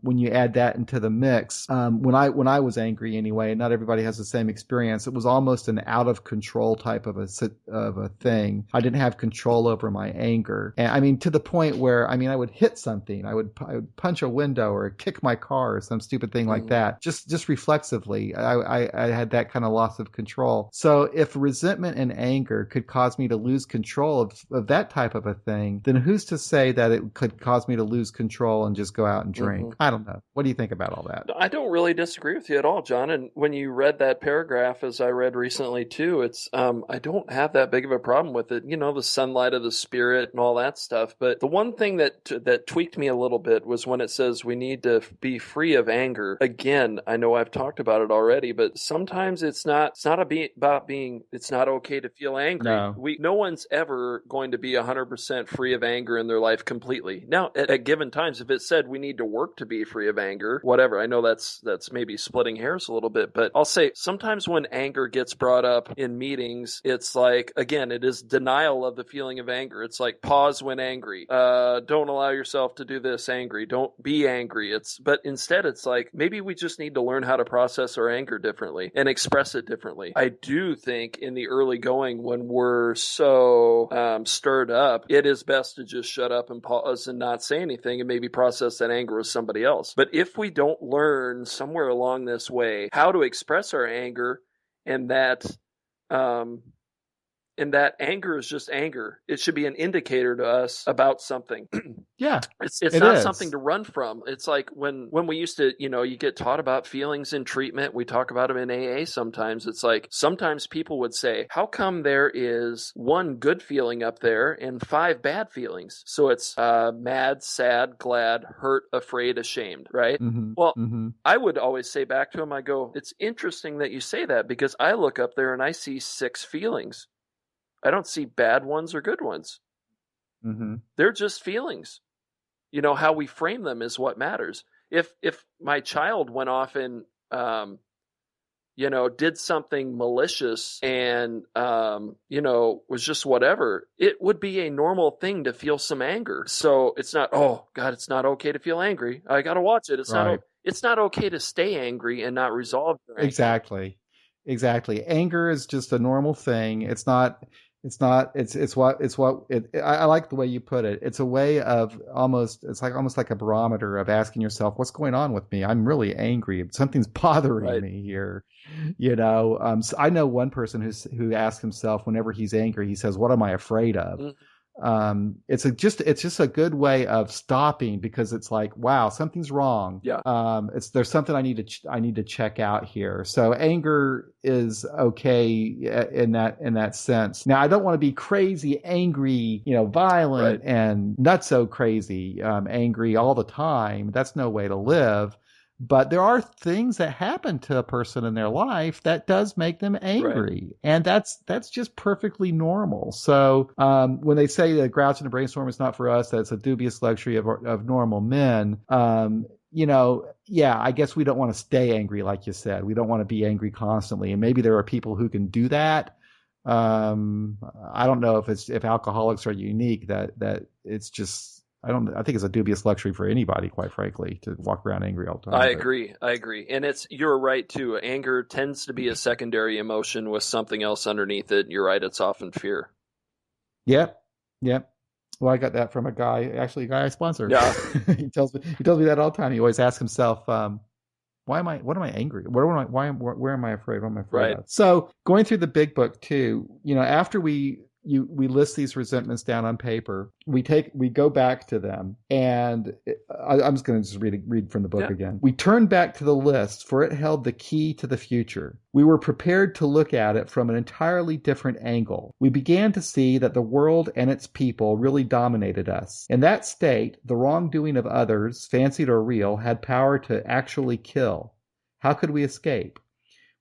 when you add that into the mix, when I was angry anyway, and not everybody has the same experience, it was almost an out of control type of a thing. I didn't have control over my anger, and I mean to the point where I would hit something, I would punch a window or kick my car or some stupid thing like that, just reflexively. I had that kind of loss of control. So if resentment and anger could cause me to lose control of that type of a thing, then who's to say that it could cause me to lose control and just go out and drink? I don't know. What do you think about all that? I don't really disagree with you at all, John. And when you read that paragraph, as I read recently too, it's I don't have that big of a problem with it. The sunlight of the spirit and all that stuff. But the one thing that tweaked me a little bit was when it says we need to be free of anger. Again, I know I've talked about it already, but sometimes it's not about being. It's not okay to feel angry. No one's ever going to be 100% free of anger in their life completely. Now, at given times, if it said we need to work to be free of anger, whatever. I know that's maybe splitting hairs a little bit, but I'll say sometimes when anger gets brought up in meetings, it's like, again, it is denial of the feeling of anger. It's like pause when angry. Don't allow yourself to do this angry. Don't be angry. But instead it's like maybe we just need to learn how to process our anger differently and express it differently. I do think in the early going when we're so stirred up, it is best to just shut up and pause and not say anything and maybe process that anger with somebody else. But if we don't learn somewhere along this way how to express our anger, and that anger is just anger, it should be an indicator to us about something. Yeah, it's not something to run from. It's like when we used to, you get taught about feelings in treatment. We talk about them in AA sometimes. It's like sometimes people would say, how come there is one good feeling up there and 5 bad feelings? So it's mad, sad, glad, hurt, afraid, ashamed, right? Well, I would always say back to him, I go, it's interesting that you say that because I look up there and I see 6 feelings. I don't see bad ones or good ones. They're just feelings. How we frame them is what matters. If my child went off and, did something malicious and, was just whatever, it would be a normal thing to feel some anger. So it's not, oh God, it's not okay to feel angry. I got to watch it. It's not okay to stay angry and not resolve your anger. Exactly. Anger is just a normal thing. I like the way you put it. It's a way of almost like a barometer of asking yourself, what's going on with me? I'm really angry. Something's bothering me here. So I know one person who asks himself whenever he's angry, he says, what am I afraid of? It's just a good way of stopping because it's like, wow, something's wrong. There's something I need to check out here. So anger is okay in that sense. Now I don't want to be crazy angry, violent and not so crazy angry all the time. That's no way to live. But there are things that happen to a person in their life that does make them angry. And that's just perfectly normal. So when they say the grouch and the brainstorm is not for us, that's a dubious luxury of normal men, I guess we don't want to stay angry, like you said. We don't want to be angry constantly. And maybe there are people who can do that. I don't know if alcoholics are unique, that it's just, I think it's a dubious luxury for anybody, quite frankly, to walk around angry all the time. I agree. And you're right too. Anger tends to be a secondary emotion with something else underneath it. You're right. It's often fear. Yep. Well, I got that from a guy I sponsor. Yeah. He tells me that all the time. He always asks himself, what am I angry? Where am I afraid? What am I afraid of? So going through the big book too, after we we list these resentments down on paper. We go back to them, and I'm just going to read from the book again. We turned back to the list, for it held the key to the future. We were prepared to look at it from an entirely different angle. We began to see that the world and its people really dominated us. In that state, the wrongdoing of others, fancied or real, had power to actually kill. How could we escape?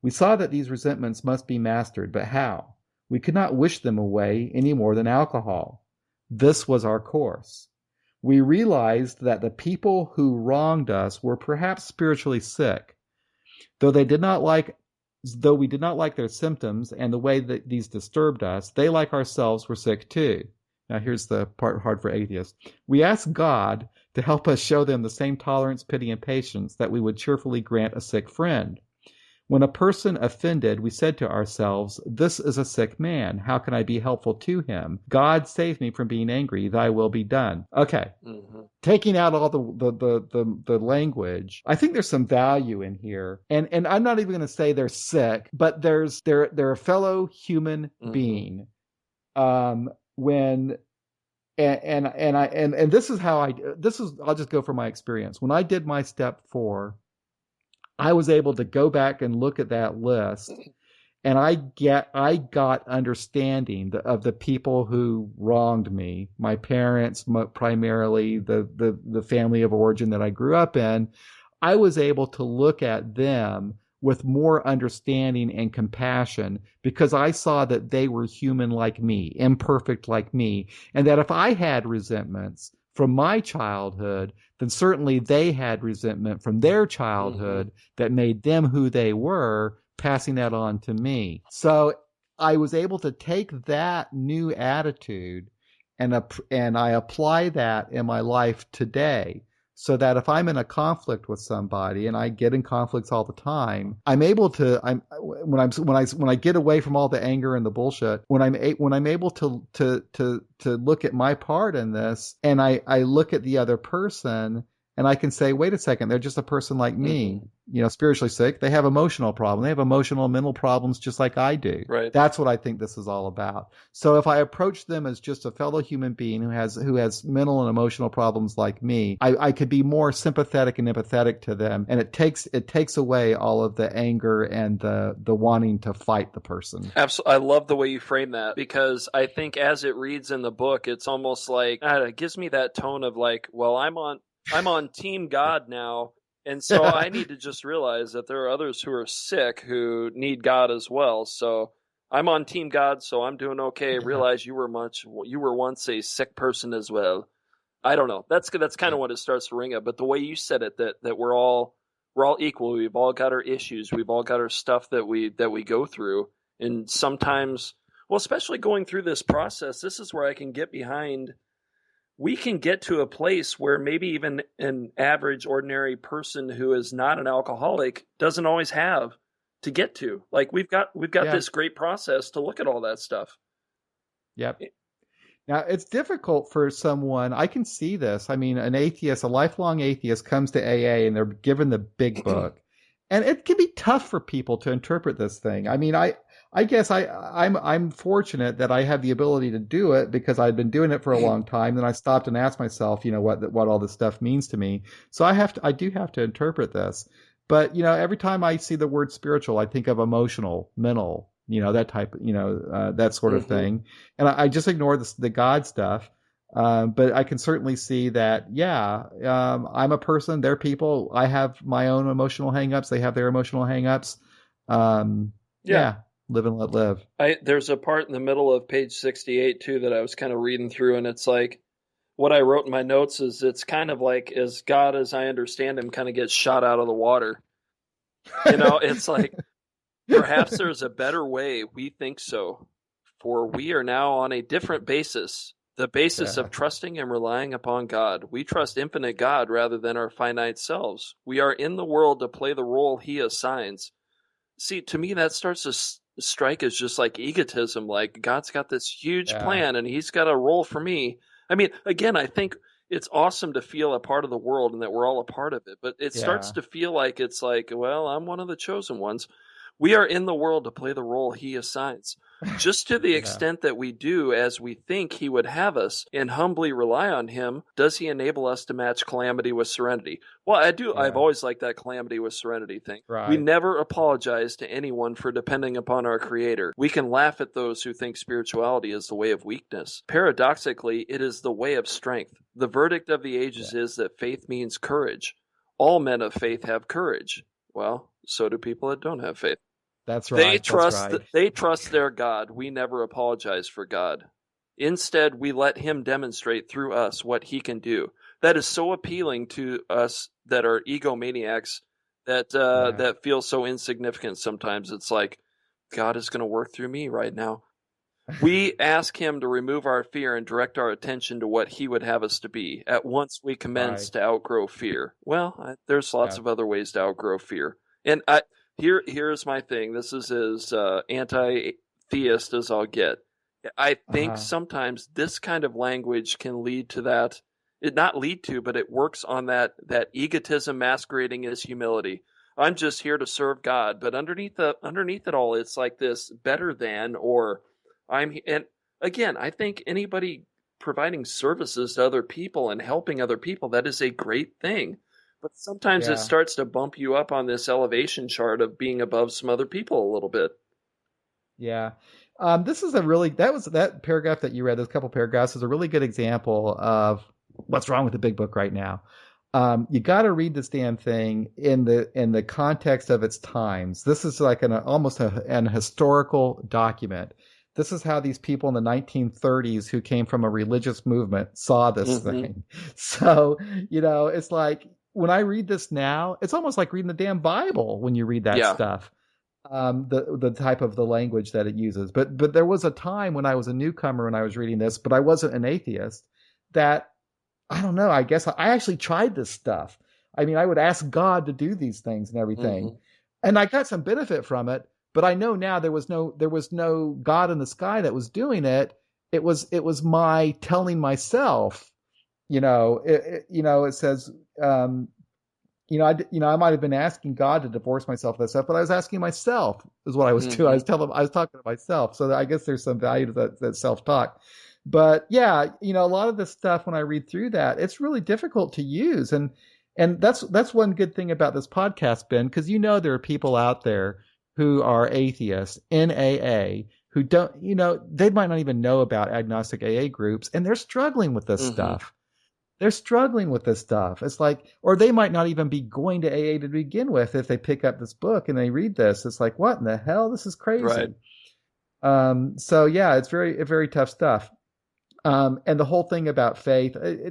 We saw that these resentments must be mastered, but how? We could not wish them away any more than alcohol. This was our course. We realized that the people who wronged us were perhaps spiritually sick. Though we did not like their symptoms and the way that these disturbed us, they, like ourselves, were sick too. Now here's the part hard for atheists. We asked God to help us show them the same tolerance, pity, and patience that we would cheerfully grant a sick friend. When a person offended, we said to ourselves, this is a sick man. How can I be helpful to him? God save me from being angry. Thy will be done. Okay. Mm-hmm. Taking out all the language, I think there's some value in here. And I'm not even going to say they're sick, but they're a fellow human being. When this is how I'll just go from my experience. When I did my step 4, I was able to go back and look at that list, and I got understanding of the people who wronged me, my parents, primarily the family of origin that I grew up in. I was able to look at them with more understanding and compassion because I saw that they were human like me, imperfect like me, and that if I had resentments from my childhood, then certainly they had resentment from their childhood that made them who they were, passing that on to me. So I was able to take that new attitude and I apply that in my life today. So that if I'm in a conflict with somebody, and I get in conflicts all the time, I'm able to. When I get away from all the anger and the bullshit, when I'm able to look at my part in this, and I look at the other person, and I can say, wait a second, they're just a person like me, spiritually sick. They have emotional problems. They have emotional and mental problems just like I do. Right. That's what I think this is all about. So if I approach them as just a fellow human being who has mental and emotional problems like me, I could be more sympathetic and empathetic to them. And it takes away all of the anger and the wanting to fight the person. Absolutely. I love the way you frame that, because I think as it reads in the book, it's almost like, it gives me that tone of like, well, I'm on Team God now, and so I need to just realize that there are others who are sick who need God as well. So I'm on Team God, so I'm doing okay. Realize you were once a sick person as well. I don't know. That's kind of what it starts to ring up. But the way you said it, that we're all equal. We've all got our issues. We've all got our stuff that we go through. And sometimes, well, especially going through this process, this is where I can get behind. We can get to a place where maybe even an average, ordinary person who is not an alcoholic doesn't always have to get to. Like we've got this great process to look at all that stuff. Yep. Now, it's difficult for someone, I can see this. I mean, a lifelong atheist comes to AA and they're given the big book. And it can be tough for people to interpret this thing. I mean, I guess I'm fortunate that I have the ability to do it because I've been doing it for a long time. Then I stopped and asked myself, what all this stuff means to me. So I do have to interpret this. But, every time I see the word spiritual, I think of emotional, mental, that type, that sort of thing. And I just ignore the God stuff. But I can certainly see that, I'm a person, they're people. I have my own emotional hangups. They have their emotional hangups. Live and let live. There's a part in the middle of page 68 too that I was kind of reading through, and it's like what I wrote in my notes is it's kind of like as God as I understand him kind of gets shot out of the water. It's like perhaps there's a better way. We think so, for we are now on a different basis. The basis of trusting and relying upon God. We trust infinite God rather than our finite selves. We are in the world to play the role he assigns. See, to me, that starts to strike as just like egotism. Like God's got this huge plan and he's got a role for me. I mean, again, I think it's awesome to feel a part of the world and that we're all a part of it. But it starts to feel like it's like, well, I'm one of the chosen ones. We are in the world to play the role he assigns. Just to the Yeah. extent that we do as we think he would have us and humbly rely on him, does he enable us to match calamity with serenity? Well, I do. Yeah. I've always liked that calamity with serenity thing. Right. We never apologize to anyone for depending upon our Creator. We can laugh at those who think spirituality is the way of weakness. Paradoxically, it is the way of strength. The verdict of the ages is that faith means courage. All men of faith have courage. Well, so do people that don't have faith. That's right. They trust their God. We never apologize for God. Instead, we let him demonstrate through us what he can do. That is so appealing to us that are egomaniacs that feel so insignificant sometimes. It's like, God is going to work through me right now. We ask him to remove our fear and direct our attention to what he would have us to be. At once we commence to outgrow fear. Well, there's lots of other ways to outgrow fear. And here's my thing. This is as anti-theist as I'll get. I think sometimes this kind of language can lead to that. It not lead to, but it works on that egotism masquerading as humility. I'm just here to serve God, but underneath it all, it's like this better than, or and again, I think anybody providing services to other people and helping other people, that is a great thing. But sometimes it starts to bump you up on this elevation chart of being above some other people a little bit. Yeah. This is that paragraph that you read, those couple paragraphs, is a really good example of what's wrong with the big book right now. You got to read this damn thing in the context of its times. This is like almost an historical document. This is how these people in the 1930s who came from a religious movement saw this thing. So, it's like, when I read this now, it's almost like reading the damn Bible when you read that stuff. The type of the language that it uses. But there was a time when I was a newcomer when I was reading this, but I wasn't an atheist, that, I don't know, I guess I actually tried this stuff. I mean, I would ask God to do these things and everything. And I got some benefit from it, but I know now there was no God in the sky that was doing it. It was my telling myself, it says, I might have been asking God to divorce myself from that stuff, but I was asking myself is what I was doing. I was talking to myself. So I guess there's some value to that self-talk. But yeah, a lot of this stuff, when I read through that, it's really difficult to use. And that's one good thing about this podcast, Ben, because there are people out there who are atheists in AA who don't, they might not even know about agnostic AA groups, and they're struggling with this stuff. They're struggling with this stuff. It's like, or they might not even be going to AA to begin with if they pick up this book and they read this. It's like, what in the hell? This is crazy. Right. So yeah, it's very, very tough stuff. And the whole thing about faith, I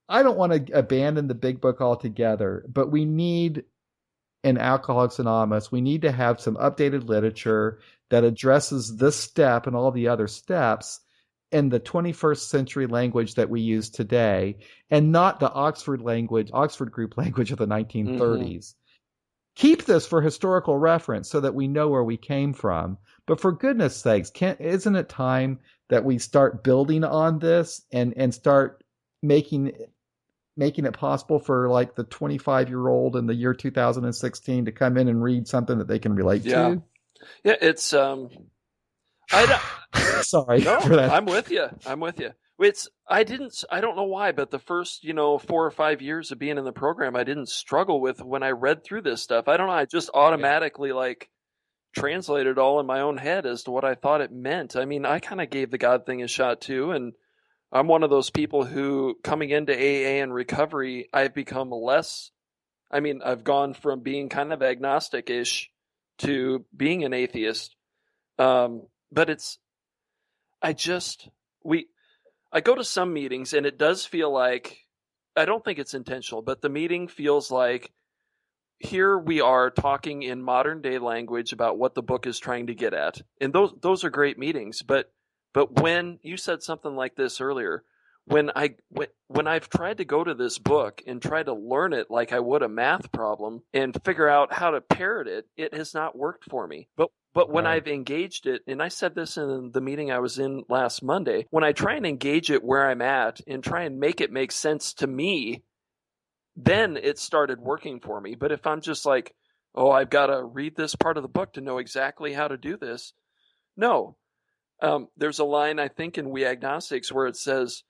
don't want to abandon the big book altogether, but we need in Alcoholics Anonymous, we need to have some updated literature that addresses this step and all the other steps in the 21st century language that we use today, and not the Oxford group language of the 1930s. Keep this for historical reference so that we know where we came from. But for goodness sakes, isn't it time that we start building on this and start making it possible for like the 25-year-old in the year 2016 to come in and read something that they can relate to? Yeah, it's sorry for that. I'm with you. I don't know why, but the first, 4 or 5 years of being in the program, I didn't struggle with when I read through this stuff. I don't know. I just automatically translated it all in my own head as to what I thought it meant. I mean, I kind of gave the God thing a shot too. And I'm one of those people who, coming into AA and recovery, I've become I've gone from being kind of agnostic-ish to being an atheist. But I go to some meetings and it does feel like, I don't think it's intentional, but the meeting feels like, here we are talking in modern day language about what the book is trying to get at. And those are great meetings. But when you said something like this earlier, when I've tried to go to this book and try to learn it like I would a math problem and figure out how to parrot it, it has not worked for me. But when I've engaged it, and I said this in the meeting I was in last Monday, when I try and engage it where I'm at and try and make it make sense to me, then it started working for me. But if I'm just like, oh, I've got to read this part of the book to know exactly how to do this. No. There's a line, I think, in We Agnostics where it says,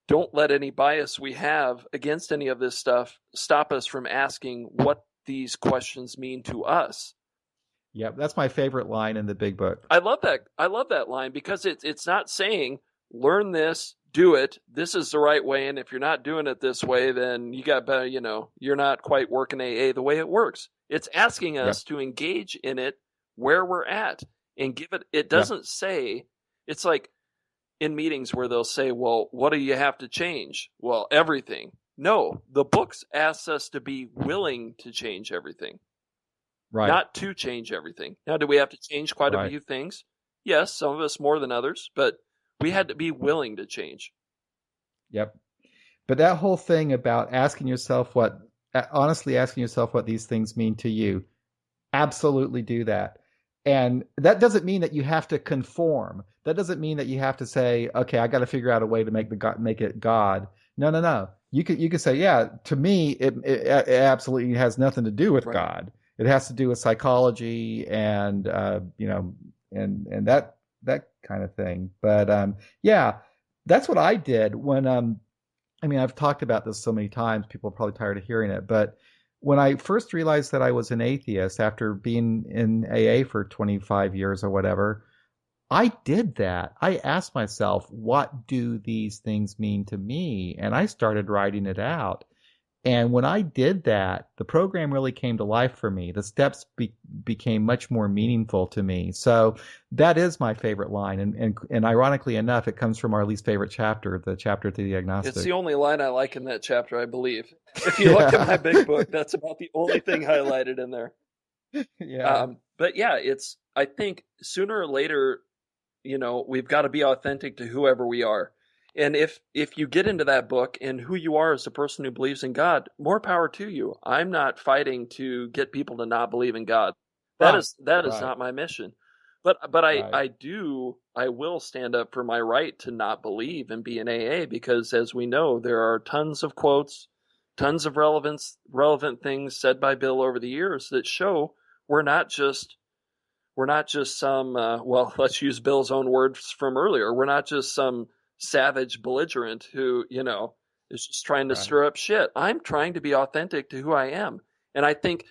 don't let any bias we have against any of this stuff stop us from asking what these questions mean to us. Yep, that's my favorite line in the big book. I love that. I love that line because it's not saying learn this, do it. This is the right way, and if you're not doing it this way, then you got better. You're not quite working AA the way it works. It's asking us to engage in it where we're at and give it. It doesn't say. It's like in meetings where they'll say, "Well, what do you have to change?" Well, everything. No, the books asks us to be willing to change everything. Right. Not to change everything. Now, do we have to change quite a few things? Yes, some of us more than others, but we had to be willing to change. Yep. But that whole thing about honestly asking yourself what these things mean to you, absolutely do that. And that doesn't mean that you have to conform. That doesn't mean that you have to say, okay, I got to figure out a way to make it God. No. You could say, yeah, to me, it absolutely has nothing to do with God. It has to do with psychology and and that kind of thing. But yeah, that's what I did when I've talked about this so many times, people are probably tired of hearing it, but when I first realized that I was an atheist after being in AA for 25 years or whatever, I did that. I asked myself, what do these things mean to me? And I started writing it out. And when I did that, the program really came to life for me. The steps became much more meaningful to me. So that is my favorite line. And ironically enough, it comes from our least favorite chapter, the chapter to the agnostic. It's the only line I like in that chapter, I believe. If you look at my big book, that's about the only thing highlighted in there. Yeah. But yeah, I think sooner or later, we've got to be authentic to whoever we are. And if you get into that book and who you are as a person who believes in God, more power to you. I'm not fighting to get people to not believe in God. That is not my mission. But I will stand up for my right to not believe and be an AA, because as we know, there are tons of quotes, tons of relevant things said by Bill over the years that show we're not just some let's use Bill's own words from earlier. We're not just some savage belligerent who, is just trying to stir up shit. I'm trying to be authentic to who I am. And I think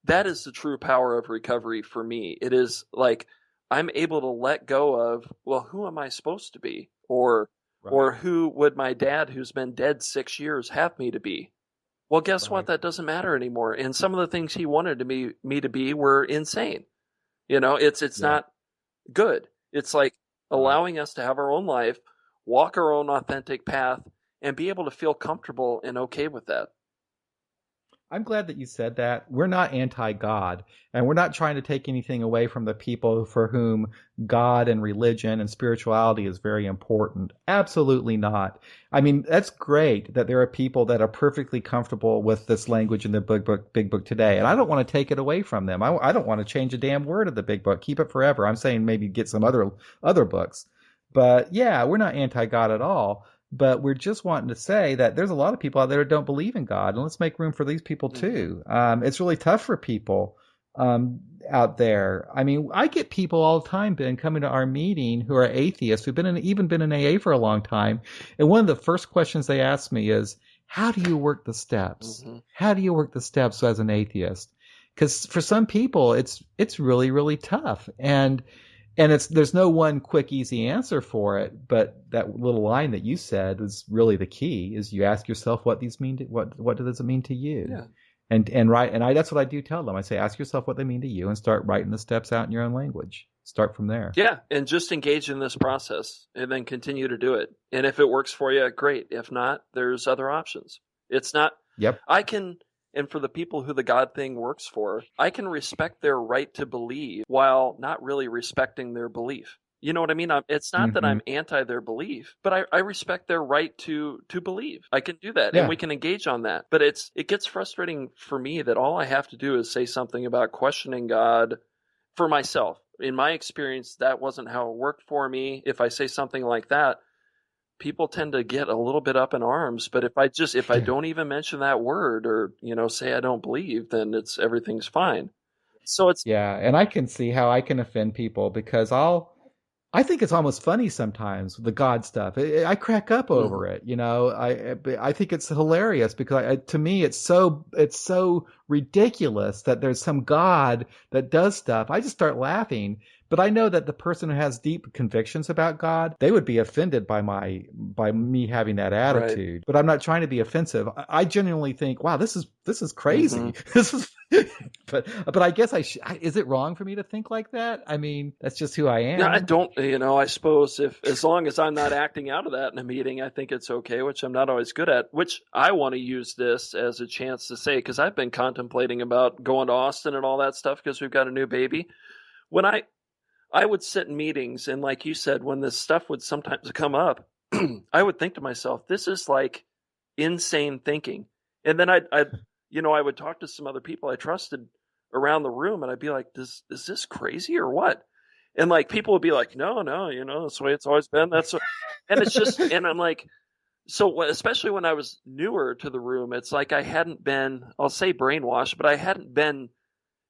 that is the true power of recovery for me. It is like I'm able to let go of, well, who am I supposed to be? Or who would my dad, who's been dead 6 years, have me to be? Well, guess what? That doesn't matter anymore. And some of the things he wanted me to be were insane. It's not good. It's like allowing us to have our own life, walk our own authentic path, and be able to feel comfortable and okay with that. I'm glad that you said that. We're not anti-God, and we're not trying to take anything away from the people for whom God and religion and spirituality is very important. Absolutely not. I mean, that's great that there are people that are perfectly comfortable with this language in the big book today, and I don't want to take it away from them. I don't want to change a damn word of the big book. Keep it forever. I'm saying maybe get some other books. But yeah, we're not anti-God at all. But we're just wanting to say that there's a lot of people out there that don't believe in God, and let's make room for these people too. It's really tough for people out there. I mean, I get people all the time, Ben, coming to our meeting who are atheists, who've even been in AA for a long time, and one of the first questions they ask me is, "How do you work the steps? How do you work the steps as an atheist?" Because for some people, it's really, really tough, and there's no one quick, easy answer for it, but that little line that you said is really the key, is you ask yourself what these mean to, what does it mean to you? Yeah. And that's what I do tell them. I say, ask yourself what they mean to you and start writing the steps out in your own language. Start from there. Yeah. And just engage in this process and then continue to do it. And if it works for you, great. If not, there's other options. It's not, and for the people who the God thing works for, I can respect their right to believe while not really respecting their belief. You know what I mean? It's not that I'm anti their belief, but I respect their right to believe. I can do that, and we can engage on that. But it gets frustrating for me that all I have to do is say something about questioning God for myself. In my experience, that wasn't how it worked for me. If I say something like that, people tend to get a little bit up in arms. But if I don't even mention that word or, say I don't believe, then everything's fine. So it's Yeah, and I can see how I can offend people because I think it's almost funny sometimes the God stuff. I crack up over it, you know. I think it's hilarious because to me it's so ridiculous that there's some God that does stuff. I just start laughing. But I know that the person who has deep convictions about God, they would be offended by me having that right. attitude. But I'm not trying to be offensive. I genuinely think, wow, this is Mm-hmm. crazy. This is but I guess is it wrong for me to think like that? I mean, that's just who I Yeah, I am. don't, I suppose as long as I'm not acting out of that in a meeting, I think it's okay, which I'm not always good at, which I want to use this as a chance to say, because I've been contemplating about going to Austin and all that stuff because we've got a new baby. When I would sit in meetings, and like you said, when this stuff would sometimes come up, I would think to myself, this is like insane thinking. And then I would talk to some other people I trusted around the room, and I'd be like, is this crazy or what? And like people would be like, no, that's the way it's always been. And it's just, and I'm like, so especially when I was newer to the room, it's like I hadn't been, I'll say brainwashed, but I hadn't been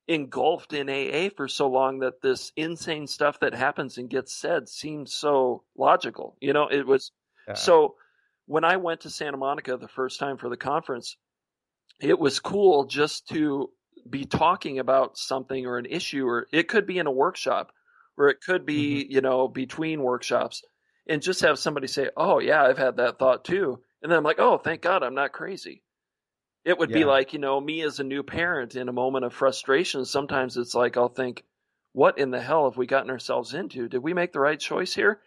engulfed in AA for so long that this insane stuff that happens and gets said seems so logical. It was Yeah. so when I went to Santa Monica the first time for the conference, it was cool just to be talking about something or an issue, or it could be in a workshop, or it could be, between workshops, and just have somebody say, oh yeah, I've had that thought too. And then I'm like, oh, thank God I'm not crazy. It would be Yeah. like, me as a new parent in a moment of frustration. Sometimes it's like, I'll think, what in the hell have we gotten ourselves into? Did we make the right choice here?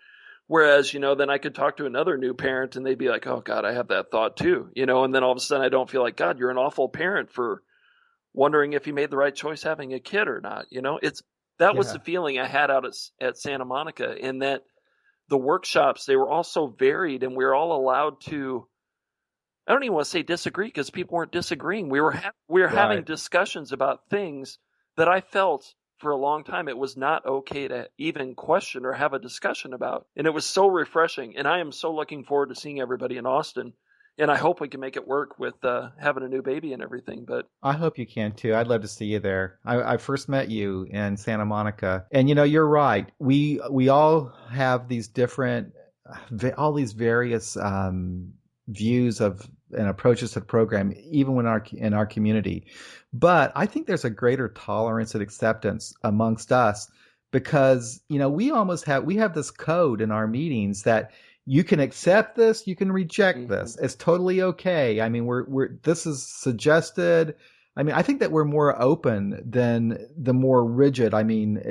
Whereas, then I could talk to another new parent and they'd be like, oh God, I have that thought too, and then all of a sudden I don't feel like, God, you're an awful parent for wondering if you made the right choice having a kid or not. That was Yeah. the feeling I had out at Santa Monica, in that the workshops, they were all so varied, and we were all allowed to, I don't even want to say disagree, because people weren't disagreeing. We were having Right. discussions about things that I felt for a long time it was not okay to even question or have a discussion about. And it was so refreshing. And I am so looking forward to seeing everybody in Austin. And I hope we can make it work with having a new baby and everything. But I hope you can too. I'd love to see you there. I first met you in Santa Monica, and you're right. We all have these different, all these various views of and approaches to the program, even when in our community. But I think there's a greater tolerance and acceptance amongst us because we have this code in our meetings that you can accept this, you can reject this. It's totally okay. I mean, this is suggested. I mean, I think that we're more open than the more rigid. I mean,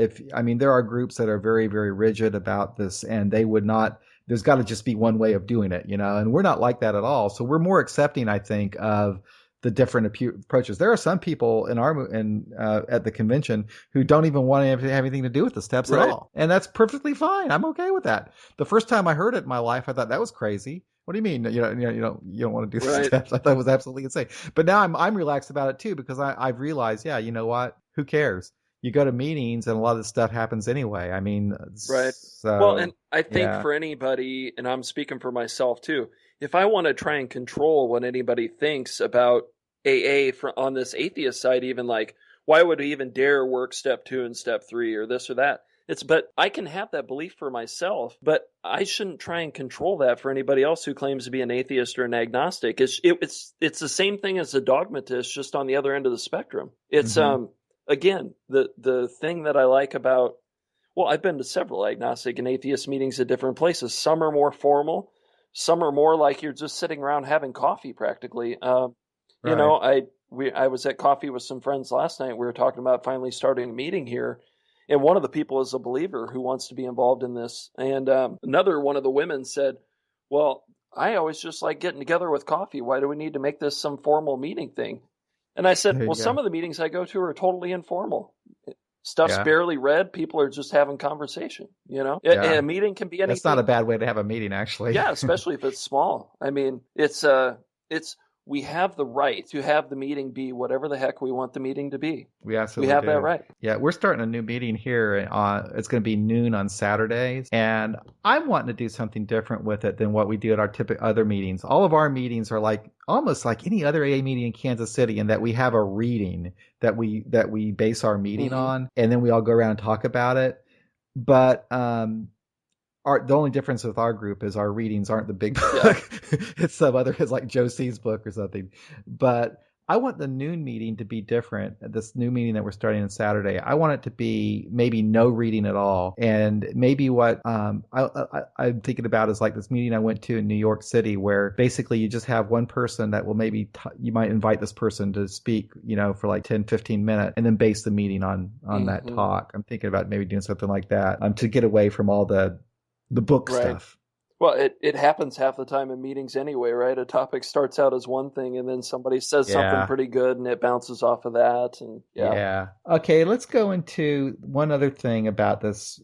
there are groups that are very, very rigid about this, and they would not. There's got to just be one way of doing it, and we're not like that at all. So we're more accepting, I think, of the different approaches. There are some people at the convention who don't even want to have anything to do with the steps at all, and that's perfectly fine. I'm okay with that. The first time I heard it in my life, I thought that was crazy. What do you mean? You don't want to do the steps? I thought it was absolutely insane. But now I'm relaxed about it too, because I've realized, yeah, you know what? Who cares? You go to meetings and a lot of this stuff happens anyway. I mean, right. So, well, and I think for anybody, and I'm speaking for myself too, if I want to try and control what anybody thinks about AA on this atheist side, even like, why would we even dare work step 2 and step 3 or this or that? But I can have that belief for myself, but I shouldn't try and control that for anybody else who claims to be an atheist or an agnostic. It's the same thing as a dogmatist, just on the other end of the spectrum. It's, again, the thing that I like about, well, I've been to several agnostic and atheist meetings at different places. Some are more formal. Some are more like you're just sitting around having coffee practically. I was at coffee with some friends last night. We were talking about finally starting a meeting here. And one of the people is a believer who wants to be involved in this. And another one of the women said, well, I always just like getting together with coffee. Why do we need to make this some formal meeting thing? And I said, well, some of the meetings I go to are totally informal. Stuff's barely read. People are just having conversation, A meeting can be anything. That's not a bad way to have a meeting, actually. Yeah, especially if it's small. I mean, it's we have the right to have the meeting be whatever the heck we want the meeting to be. We absolutely have do. that right. Yeah, we're starting a new meeting here. It's going to be noon on Saturdays, and I'm wanting to do something different with it than what we do at our typical other meetings. All of our meetings are like almost like any other AA meeting in Kansas City, in that we have a reading that we base our meeting on, and then we all go around and talk about it. But the only difference with our group is our readings aren't the big book. It's it's like Joe C's book or something. But I want the noon meeting to be different. This new meeting that we're starting on Saturday, I want it to be maybe no reading at all. And maybe what I'm thinking about is like this meeting I went to in New York City, where basically you just have one person that will maybe you might invite this person to speak, for like 10, 15 minutes, and then base the meeting on that talk. I'm thinking about maybe doing something like that to get away from all the book stuff. Well, it happens half the time in meetings anyway, right? A topic starts out as one thing, and then somebody says something pretty good, and it bounces off of that. And Okay, let's go into one other thing about this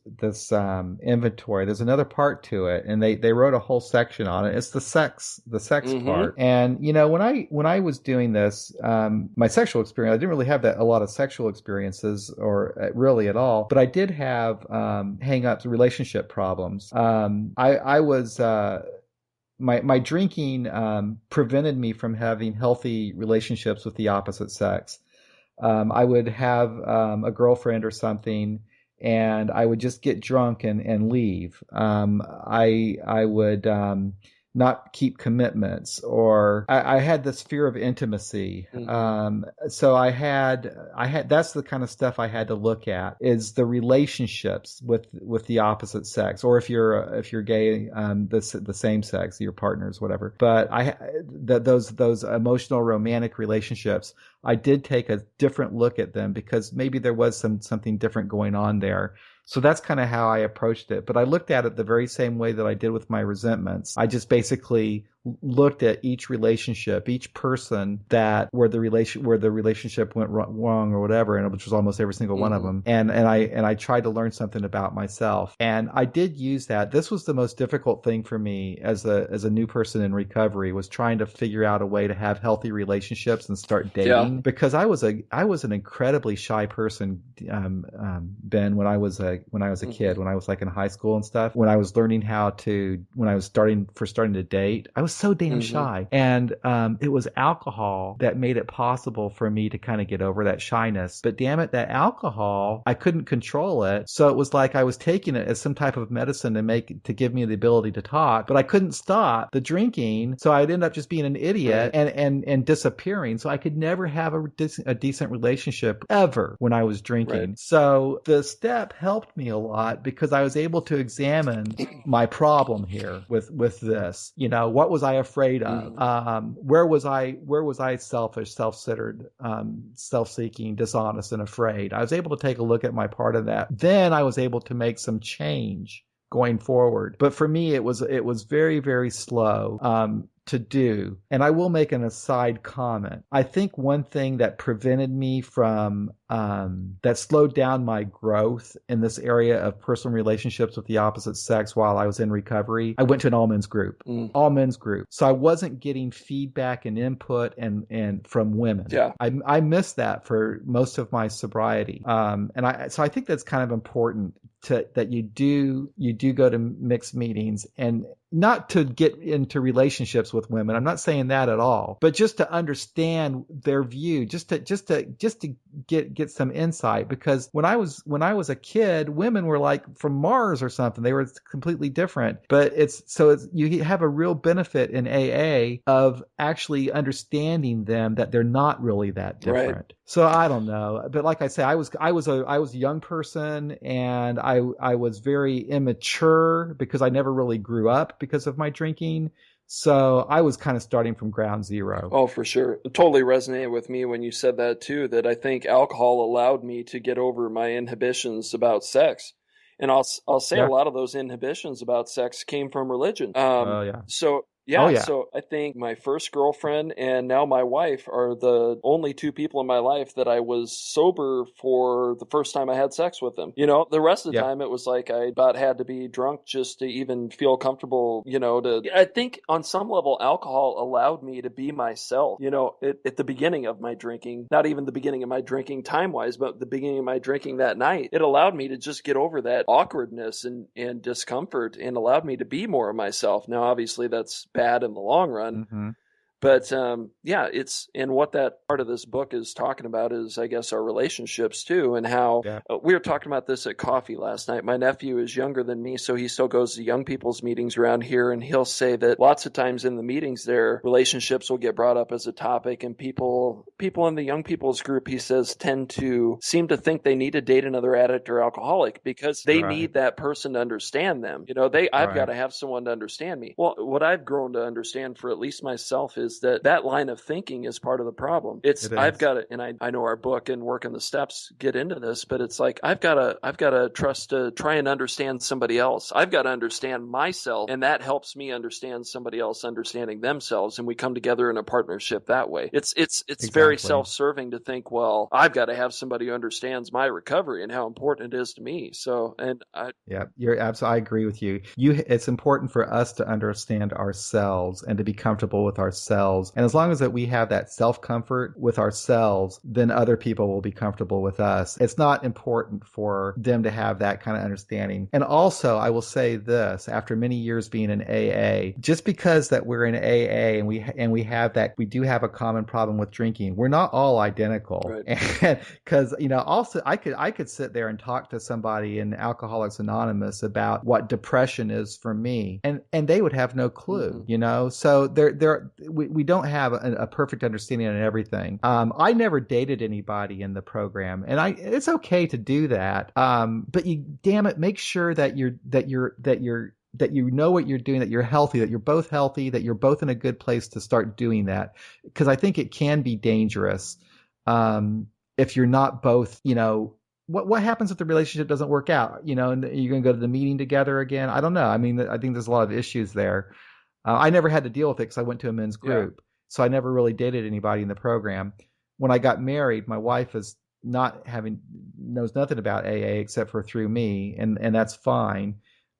inventory. There's another part to it, and they wrote a whole section on it. It's the sex part. And when I was doing this, my sexual experience, I didn't really have a lot of sexual experiences, or really at all. But I did have hang-ups, relationship problems. I was my drinking prevented me from having healthy relationships with the opposite sex. I would have a girlfriend or something, and I would just get drunk and leave. I would not keep commitments, or I had this fear of intimacy. So I had that's the kind of stuff I had to look at, is the relationships with the opposite sex, or if you're gay, the same sex, your partners, whatever. But those emotional romantic relationships, I did take a different look at them, because maybe there was something different going on there. So that's kind of how I approached it. But I looked at it the very same way that I did with my resentments. I just basically looked at each relationship, each person where the relationship went wrong or whatever, and which was almost every single one of them. And I tried to learn something about myself. And I did use that. This was the most difficult thing for me as a new person in recovery, was trying to figure out a way to have healthy relationships and start dating, because I was an incredibly shy person, Ben, when I was a kid, when I was like in high school and stuff, when I was starting to date, I was so damn shy. And it was alcohol that made it possible for me to kind of get over that shyness. But damn it, that alcohol, I couldn't control it. So it was like I was taking it as some type of medicine to give me the ability to talk, but I couldn't stop the drinking. So I'd end up just being an idiot and disappearing. So I could never have a decent relationship ever when I was drinking. So the step helped me a lot, because I was able to examine my problem here with this. What was I afraid of? Where was I selfish, self-centered, self-seeking, dishonest, and afraid? I was able to take a look at my part of that. Then I was able to make some change going forward. But for me, it was very, very slow to do. And I will make an aside comment. I think one thing that prevented me from that slowed down my growth in this area of personal relationships with the opposite sex while I was in recovery, I went to an all men's group. So I wasn't getting feedback and input and from women. I missed that for most of my sobriety. So I think that's kind of important that you do go to mixed meetings, and not to get into relationships with women. I'm not saying that at all, but just to understand their view, just to get some insight. Because when I was a kid, women were like from Mars or something. They were completely different. But you have a real benefit in AA of actually understanding them, that they're not really that different. Right. So I don't know, but like I say, I was a young person, and I was very immature because I never really grew up because of my drinking. So I was kind of starting from ground zero. Oh, for sure. It totally resonated with me when you said that too, that I think alcohol allowed me to get over my inhibitions about sex. And I'll say a lot of those inhibitions about sex came from religion. So Oh Yeah, yeah. so I think my first girlfriend and now my wife are the only two people in my life that I was sober for the first time I had sex with them. The rest of the Yep. time it was like I about had to be drunk just to even feel comfortable, I think on some level alcohol allowed me to be myself, at the beginning of my drinking, not even the beginning of my drinking time-wise, but the beginning of my drinking that night. It allowed me to just get over that awkwardness and discomfort and allowed me to be more of myself. Now, obviously that's bad in the long run. Hmm. But yeah, and what that part of this book is talking about is, I guess, our relationships too, and how Yeah. we were talking about this at coffee last night. My nephew is younger than me, so he still goes to young people's meetings around here, and he'll say that lots of times in the meetings there, relationships will get brought up as a topic, and people in the young people's group, he says, tend to seem to think they need to date another addict or alcoholic because they Right. need that person to understand them. I've got Right. to have someone to understand me. Well, what I've grown to understand for at least myself is that line of thinking is part of the problem. It I've is. got to, and I know our book and Work in the Steps get into this, but it's like I've got to trust to try and understand somebody else. I've got to understand myself, and that helps me understand somebody else understanding themselves, and we come together in a partnership that way. It's very Exactly. self-serving to think, well, I've got to have somebody who understands my recovery and how important it is to me. So, and I Yeah, you're absolutely. I agree with you. It's important for us to understand ourselves and to be comfortable with ourselves. And as long as that we have that self comfort with ourselves, then other people will be comfortable with us. It's not important for them to have that kind of understanding. And also, I will say this: after many years being in AA, just because that we're in AA and we have that, we do have a common problem with drinking. We're not all identical, right. and because also I could sit there and talk to somebody in Alcoholics Anonymous about what depression is for me, and they would have no clue, Mm-hmm. So we don't have a perfect understanding on everything. I never dated anybody in the program, and it's okay to do that. But you damn it, make sure that you know what you're doing, that you're healthy, that you're both healthy, that you're both in a good place to start doing that, because I think it can be dangerous. If you're not both, what happens if the relationship doesn't work out, and you're going to go to the meeting together again? I don't know. I mean, I think there's a lot of issues there. I never had to deal with it because I went to a men's Yeah. group. So I never really dated anybody in the program. When I got married, my wife knows nothing about AA except for through me, and that's fine.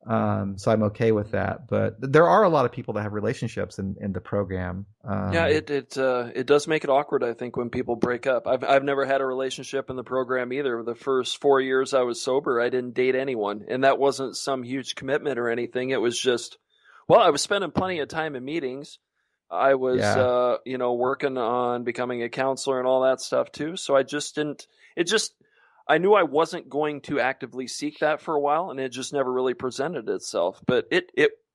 So I'm okay with that. But there are a lot of people that have relationships in the program. Yeah, it does make it awkward, I think, when people break up. I've never had a relationship in the program either. The first 4 years I was sober, I didn't date anyone, and that wasn't some huge commitment or anything. It was just, well, I was spending plenty of time in meetings. I was, Yeah. working on becoming a counselor and all that stuff too. So I just didn't. It just, I knew I wasn't going to actively seek that for a while, and it just never really presented itself. But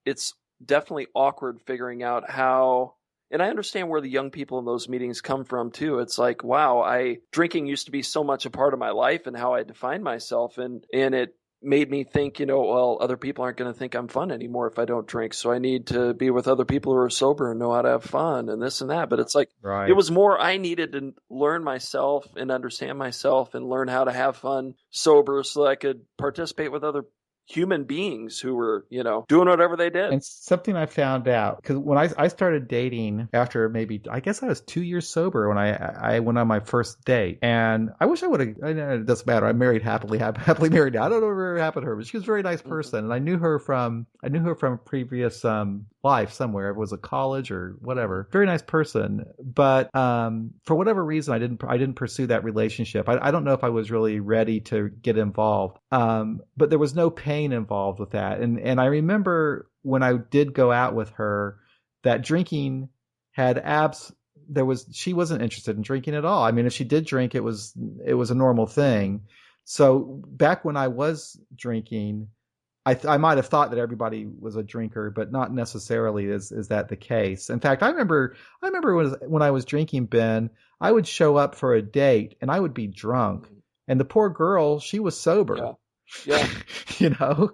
it's definitely awkward figuring out how. And I understand where the young people in those meetings come from too. It's like, wow, drinking used to be so much a part of my life and how I defined myself, and it made me think, well, other people aren't going to think I'm fun anymore if I don't drink. So I need to be with other people who are sober and know how to have fun and this and that. But it's like, it Right. was more, I needed to learn myself and understand myself and learn how to have fun sober so I could participate with other human beings who were, doing whatever they did. And something I found out, because when I started dating after maybe, I guess I was 2 years sober when I went on my first date, and I wish I would have. It doesn't matter. I'm married happily married now. I don't know what happened to her, but she was a very nice Mm-hmm. person, and I knew her from a previous life somewhere. It was a college or whatever. Very nice person, but for whatever reason, I didn't pursue that relationship. I don't know if I was really ready to get involved. But there was no pain involved with that, and I remember when I did go out with her, that drinking had she wasn't interested in drinking at all. I mean, if she did drink, it was a normal Mm-hmm. thing. So back when I was drinking, I might have thought that everybody was a drinker, but not necessarily is that the case. In fact, I remember when I was drinking, Ben, I would show up for a date and I would be drunk, Mm-hmm. and the poor girl, she was sober. Yeah. Yeah. you know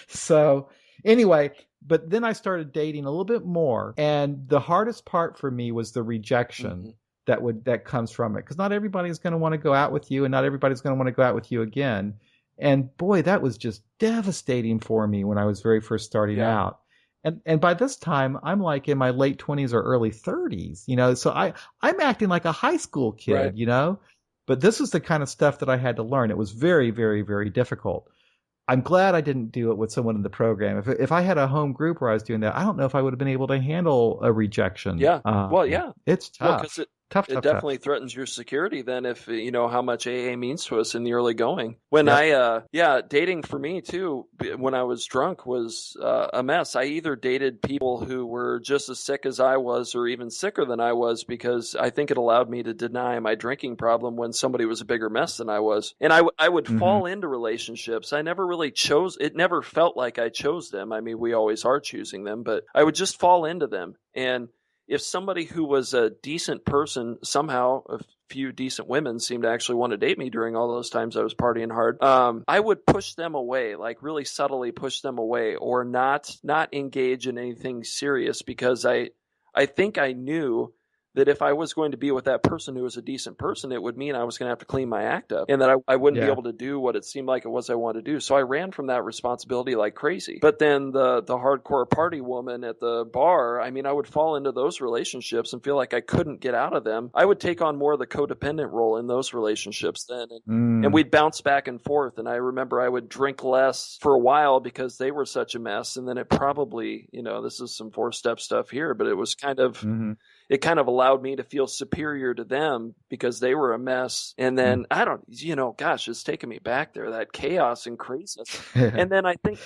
so anyway, but then I started dating a little bit more, and the hardest part for me was the rejection Mm-hmm. that comes from it, because not everybody's going to want to go out with you, and not everybody's going to want to go out with you again. And boy, that was just devastating for me when I was very first starting Yeah. out. And by this time, I'm like in my late 20s or early 30s, so I'm acting like a high school kid, Right. But this is the kind of stuff that I had to learn. It was very, very, very difficult. I'm glad I didn't do it with someone in the program. If I had a home group where I was doing that, I don't know if I would have been able to handle a rejection. Yeah. Well, yeah. It's Well, because tough. Tough, it tough, tough. definitely threatens your security then if you know how much AA means to us in the early going. When Yep. dating for me too, when I was drunk was a mess. I either dated people who were just as sick as I was or even sicker than I was because I think it allowed me to deny my drinking problem when somebody was a bigger mess than I was. And I would Mm-hmm. fall into relationships. I never really chose, it never felt like I chose them. I mean, we always are choosing them, but I would just fall into them. And if somebody who was a decent person, somehow a few decent women seemed to actually want to date me during all those times I was partying hard, I would push them away, like really subtly push them away, or not engage in anything serious because I think I knew that if I was going to be with that person who was a decent person, it would mean I was going to have to clean my act up and that I wouldn't be Yeah. able to do what it seemed like it was I wanted to do. So I ran from that responsibility like crazy. But then the hardcore party woman at the bar, I mean, I would fall into those relationships and feel like I couldn't get out of them. I would take on more of the codependent role in those relationships then. And Mm. we'd bounce back and forth. And I remember I would drink less for a while because they were such a mess. And then it probably, this is some 4-step stuff here, but it was kind of, Mm-hmm. it kind of allowed me to feel superior to them because they were a mess. And then I don't, gosh, it's taking me back there, that chaos and craziness. And then I think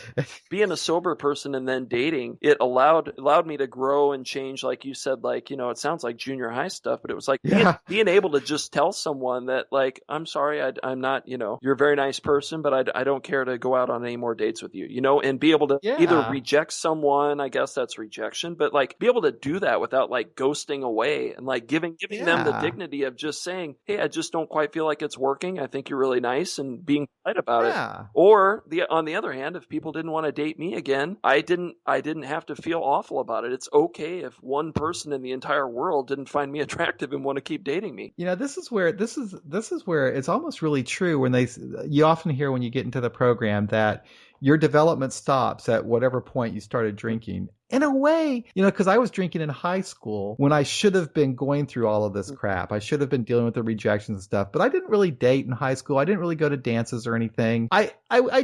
being a sober person and then dating, it allowed me to grow and change. Like you said, like, it sounds like junior high stuff, but it was like Yeah. being able to just tell someone that, like, I'm sorry, I'm not, you're a very nice person, but I don't care to go out on any more dates with you, and be able to either Yeah. reject someone, I guess that's rejection, but like be able to do that without like ghosting away and like giving them the Yeah. dignity of just saying, hey, I just don't quite feel like it's working. I think you're really nice, and being polite about it. Yeah. Or on the other hand, if people didn't want to date me again, I didn't have to feel awful about it. It's okay if one person in the entire world didn't find me attractive and want to keep dating me. This is where it's almost really true when you often hear when you get into the program that your development stops at whatever point you started drinking. In a way, because I was drinking in high school when I should have been going through all of this crap. I should have been dealing with the rejections and stuff, but I didn't really date in high school. I didn't really go to dances or anything. I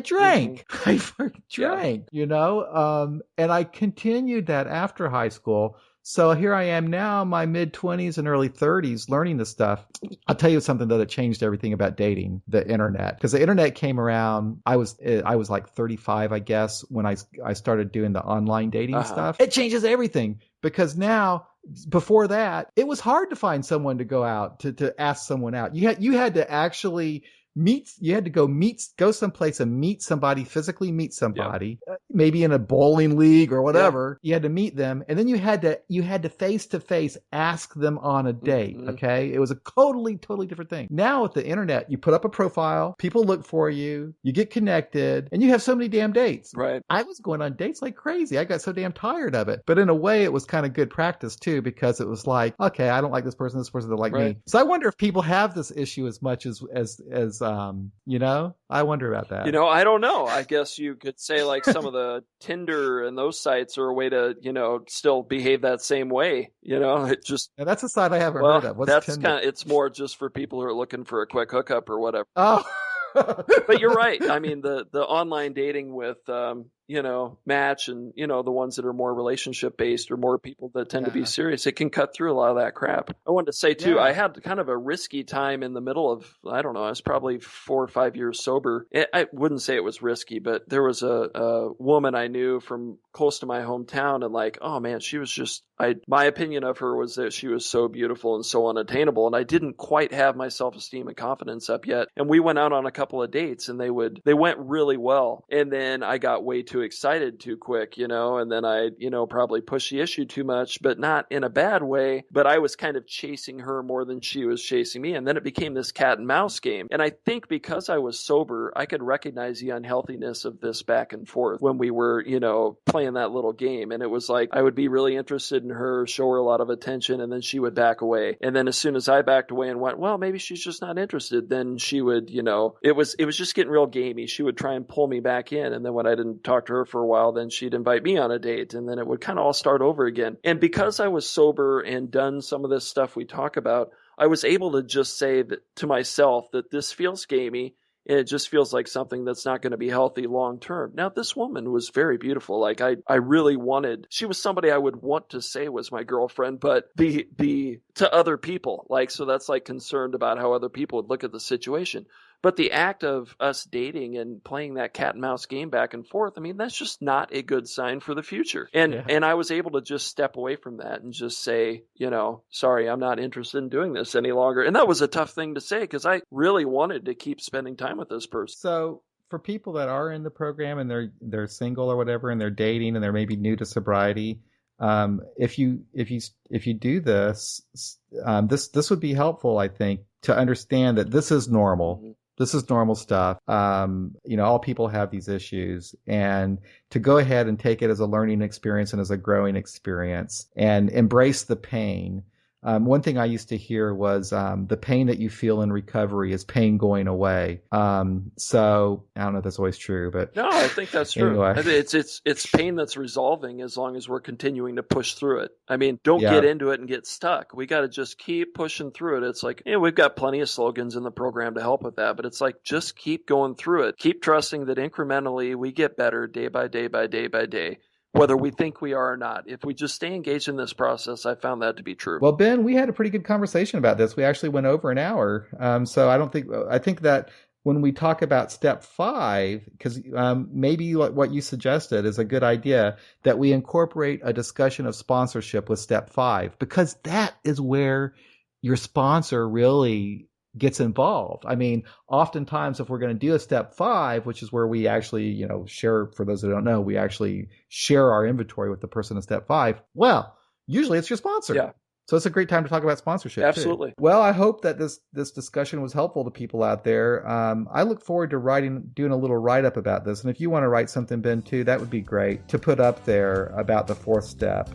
drank. I drank, and I continued that after high school. So here I am now, my mid-20s and early 30s, learning this stuff. I'll tell you something, though, that changed everything about dating, the internet. Because the internet came around, I was like 35, I guess, when I started doing the online dating stuff. It changes everything. Because now, before that, it was hard to find someone to go out, to ask someone out. You had to actually go someplace and physically meet somebody, maybe in a bowling league or whatever. You had to meet them, and then you had to face to face ask them on a date. Okay. It was a totally different thing. Now with the internet, you put up a profile, people look for you, you get connected, and you have so many damn dates. Right. I was going on dates like crazy. I got so damn tired of it. But in a way, it was kind of good practice too, because it was like, okay, I don't like this person doesn't like me. So I wonder if people have this issue as much as I wonder about that. I don't know. I guess you could say like some of the Tinder and those sites are a way to, still behave that same way. It just. Now, that's a site I haven't heard of. What's Tinder? It's more just for people who are looking for a quick hookup or whatever. Oh. But you're right. I mean, the online dating with, Match and, the ones that are more relationship based or more people that tend to be serious, it can cut through a lot of that crap. I wanted to say too, I had kind of a risky time in the middle of, I don't know, I was probably 4 or 5 years sober. I wouldn't say it was risky, but there was a woman I knew from close to my hometown, and like, oh man, she was just, my opinion of her was that she was so beautiful and so unattainable, and I didn't quite have my self-esteem and confidence up yet. And we went out on a couple of dates, and they went really well. And then I got way too excited too quick, and then I, probably pushed the issue too much, but not in a bad way. But I was kind of chasing her more than she was chasing me. And then it became this cat and mouse game. And I think because I was sober, I could recognize the unhealthiness of this back and forth when we were, playing that little game. And it was like, I would be really interested in her, show her a lot of attention, and then she would back away. And then as soon as I backed away and went, well, maybe she's just not interested, then she would, it was just getting real gamey. She would try and pull me back in. And then when I didn't talk talk to her for a while, then she'd invite me on a date, and then it would kind of all start over again. And because I was sober and done some of this stuff we talk about, I was able to just say that to myself that this feels gamey, and it just feels like something that's not going to be healthy long term. Now, this woman was very beautiful. Like I really wanted, she was somebody I would want to say was my girlfriend, but the to other people, like, so that's like concerned about how other people would look at the situation. But the act of us dating and playing that cat and mouse game back and forth, I mean, that's just not a good sign for the future. And I was able to just step away from that and just say, sorry, I'm not interested in doing this any longer. And that was a tough thing to say because I really wanted to keep spending time with this person. So for people that are in the program and they're single or whatever, and they're dating and they're maybe new to sobriety, if you do this, this would be helpful, I think, to understand that this is normal. Mm-hmm. This is normal stuff. All people have these issues, and to go ahead and take it as a learning experience and as a growing experience and embrace the pain. One thing I used to hear was the pain that you feel in recovery is pain going away. So I don't know if that's always true, but no, I think that's true. Anyway. It's pain that's resolving as long as we're continuing to push through it. I mean, don't get into it and get stuck. We got to just keep pushing through it. It's like, we've got plenty of slogans in the program to help with that, but it's like, just keep going through it. Keep trusting that incrementally we get better day by day by day by day, whether we think we are or not. If we just stay engaged in this process, I found that to be true. Well, Ben, we had a pretty good conversation about this. We actually went over an hour. So I think that when we talk about step 5, because maybe what you suggested is a good idea, that we incorporate a discussion of sponsorship with step 5, because that is where your sponsor really gets involved. I mean, oftentimes if we're going to do a step 5, which is where we actually, share, for those that don't know, we actually share our inventory with the person in step 5. Well, usually it's your sponsor. Yeah. So it's a great time to talk about sponsorship. Absolutely. Too. Well, I hope that this discussion was helpful to people out there. I look forward to doing a little write-up about this. And if you want to write something, Ben, too, that would be great to put up there about the 4th step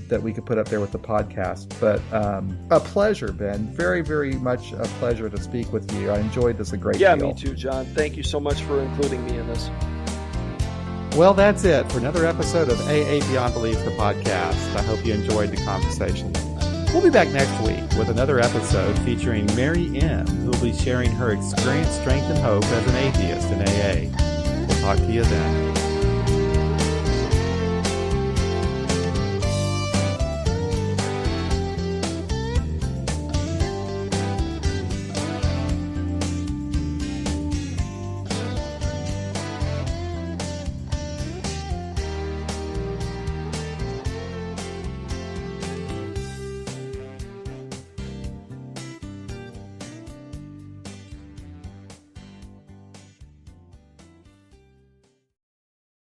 that we could put up there with the podcast. But a pleasure, Ben. Very, very much a pleasure to speak with you. I enjoyed this a great deal. Yeah, me too, John. Thank you so much for including me in this. Well, that's it for another episode of AA Beyond Belief, the podcast. I hope you enjoyed the conversation. We'll be back next week with another episode featuring Mary M., who will be sharing her experience, strength, and hope as an atheist in AA. We'll talk to you then.